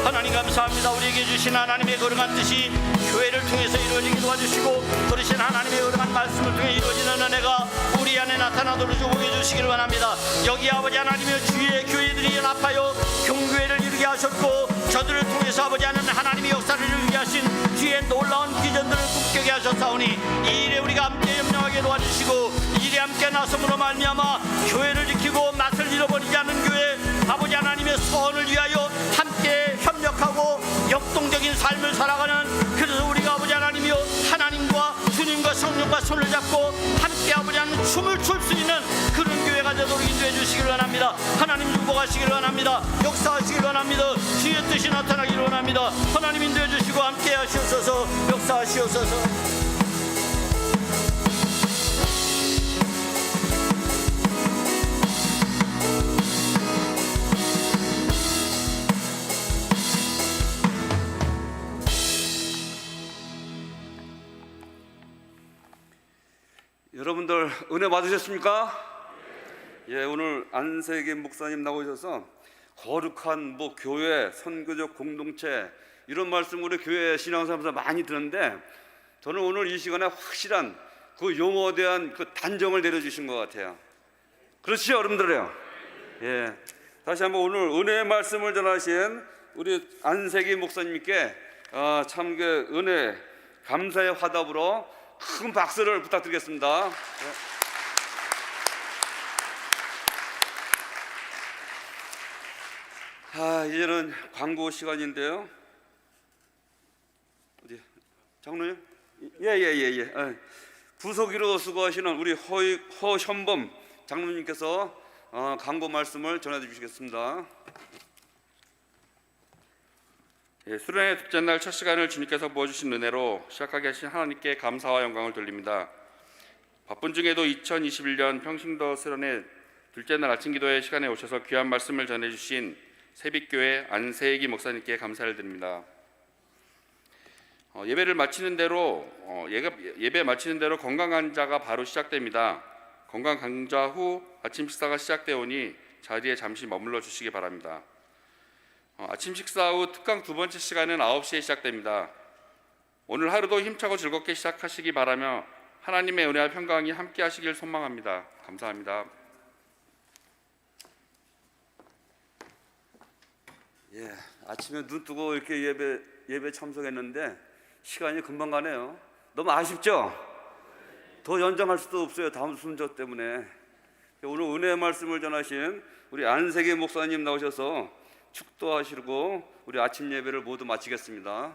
하나님 감사합니다. 우리에게 주신 하나님의 거룩한 뜻이 교회를 통해서 이루어지게 도와주시고 들으신 하나님의 거룩한 말씀을 통해 이루어지는 은혜가 우리 안에 나타나도록 축복해 주시기를 원합니다. 여기 아버지 하나님의 주의 교회들이 연합하여 경교회를 이루게 하셨고 저들을 통해서 아버지 하나님의 역사를 이루게 하신 주의 놀라운 비전들을 꿈꾸게 하셨사오니 이 일에 우리가 함께 염려하게 도와주시고 이 일에 함께 나섬으로 말미암아 교회를 지키고 맛을 잃어버리지 않는 교회, 아버지 하나님의 소원을 위하여 함께 협력하고 역동적인 삶을 살아가는, 그래서 우리가 아버지 하나님이여 하나님과 주님과 성령과 손을 잡고 함께 아버지 하나님 춤을 출 수 있는 그런 교회가 되도록 인도해 주시기를 원합니다. 하나님 축복하시기를 원합니다. 역사하시기를 원합니다. 주의 뜻이 나타나기를 원합니다. 하나님 인도해 주시고 함께 하시옵소서. 역사하시옵소서. 여러분들 은혜 받으셨습니까? 예, 오늘 안세계 목사님 나오셔서 거룩한 교회, 선교적 공동체 이런 말씀 우리 교회 신앙생활에서 많이 듣는데 저는 오늘 이 시간에 확실한 그 용어에 대한 그 단정을 내려주신 것 같아요. 그렇죠, 여러분들요? 예, 다시 한번 오늘 은혜의 말씀을 전하신 우리 안세계 목사님께 참 그 은혜 감사의 화답으로 큰 박수를 부탁드리겠습니다. 이제는 광고 시간인데요. 어디 장로님? 예예예예. 부속으로 수고하시는 우리 허현범 장로님께서 광고 말씀을 전해주시겠습니다. 예, 수련회 둘째 날 첫 시간을 주님께서 부어주신 은혜로 시작하게 하신 하나님께 감사와 영광을 돌립니다. 바쁜 중에도 2021년 평신도 수련회 둘째 날 아침 기도회 시간에 오셔서 귀한 말씀을 전해주신 세빛교회 안세기 목사님께 감사를 드립니다. 예배 마치는 대로 건강 강좌가 바로 시작됩니다. 건강 강좌 후 아침 식사가 시작되오니 자리에 잠시 머물러 주시기 바랍니다. 아침 식사 후 특강 두 번째 시간은 9시에 시작됩니다. 오늘 하루도 힘차고 즐겁게 시작하시기 바라며 하나님의 은혜와 평강이 함께 하시길 소망합니다. 감사합니다. 예, 아침에 눈 뜨고 이렇게 예배 참석했는데 시간이 금방 가네요. 너무 아쉽죠? 더 연장할 수도 없어요. 다음 순서 때문에. 오늘 은혜의 말씀을 전하신 우리 안세기 목사님 나오셔서 축도하시고 우리 아침 예배를 모두 마치겠습니다.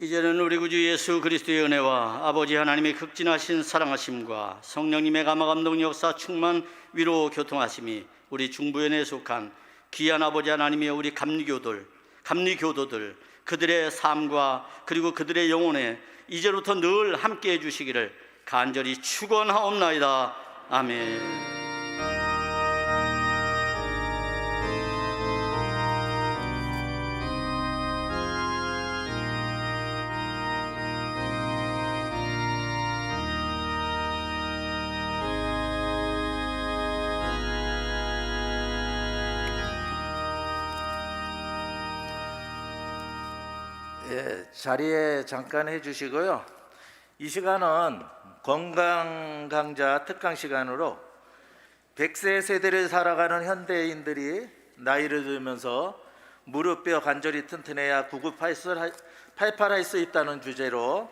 이제는 우리 구주 예수 그리스도의 은혜와 아버지 하나님의 극진하신 사랑하심과 성령님의 감화감동 역사 충만 위로 교통하심이 우리 중부연에 속한 귀한 아버지 하나님의 우리 감리교도들 그들의 삶과 그리고 그들의 영혼에 이제부터 늘 함께해 주시기를 간절히 축원하옵나이다. 아멘. 예, 자리에 잠깐 해주시고요. 이 시간은 건강 강좌 특강 시간으로 100세 세대를 살아가는 현대인들이 나이를 들면서 무릎뼈 관절이 튼튼해야 구급할 수 있다는 주제로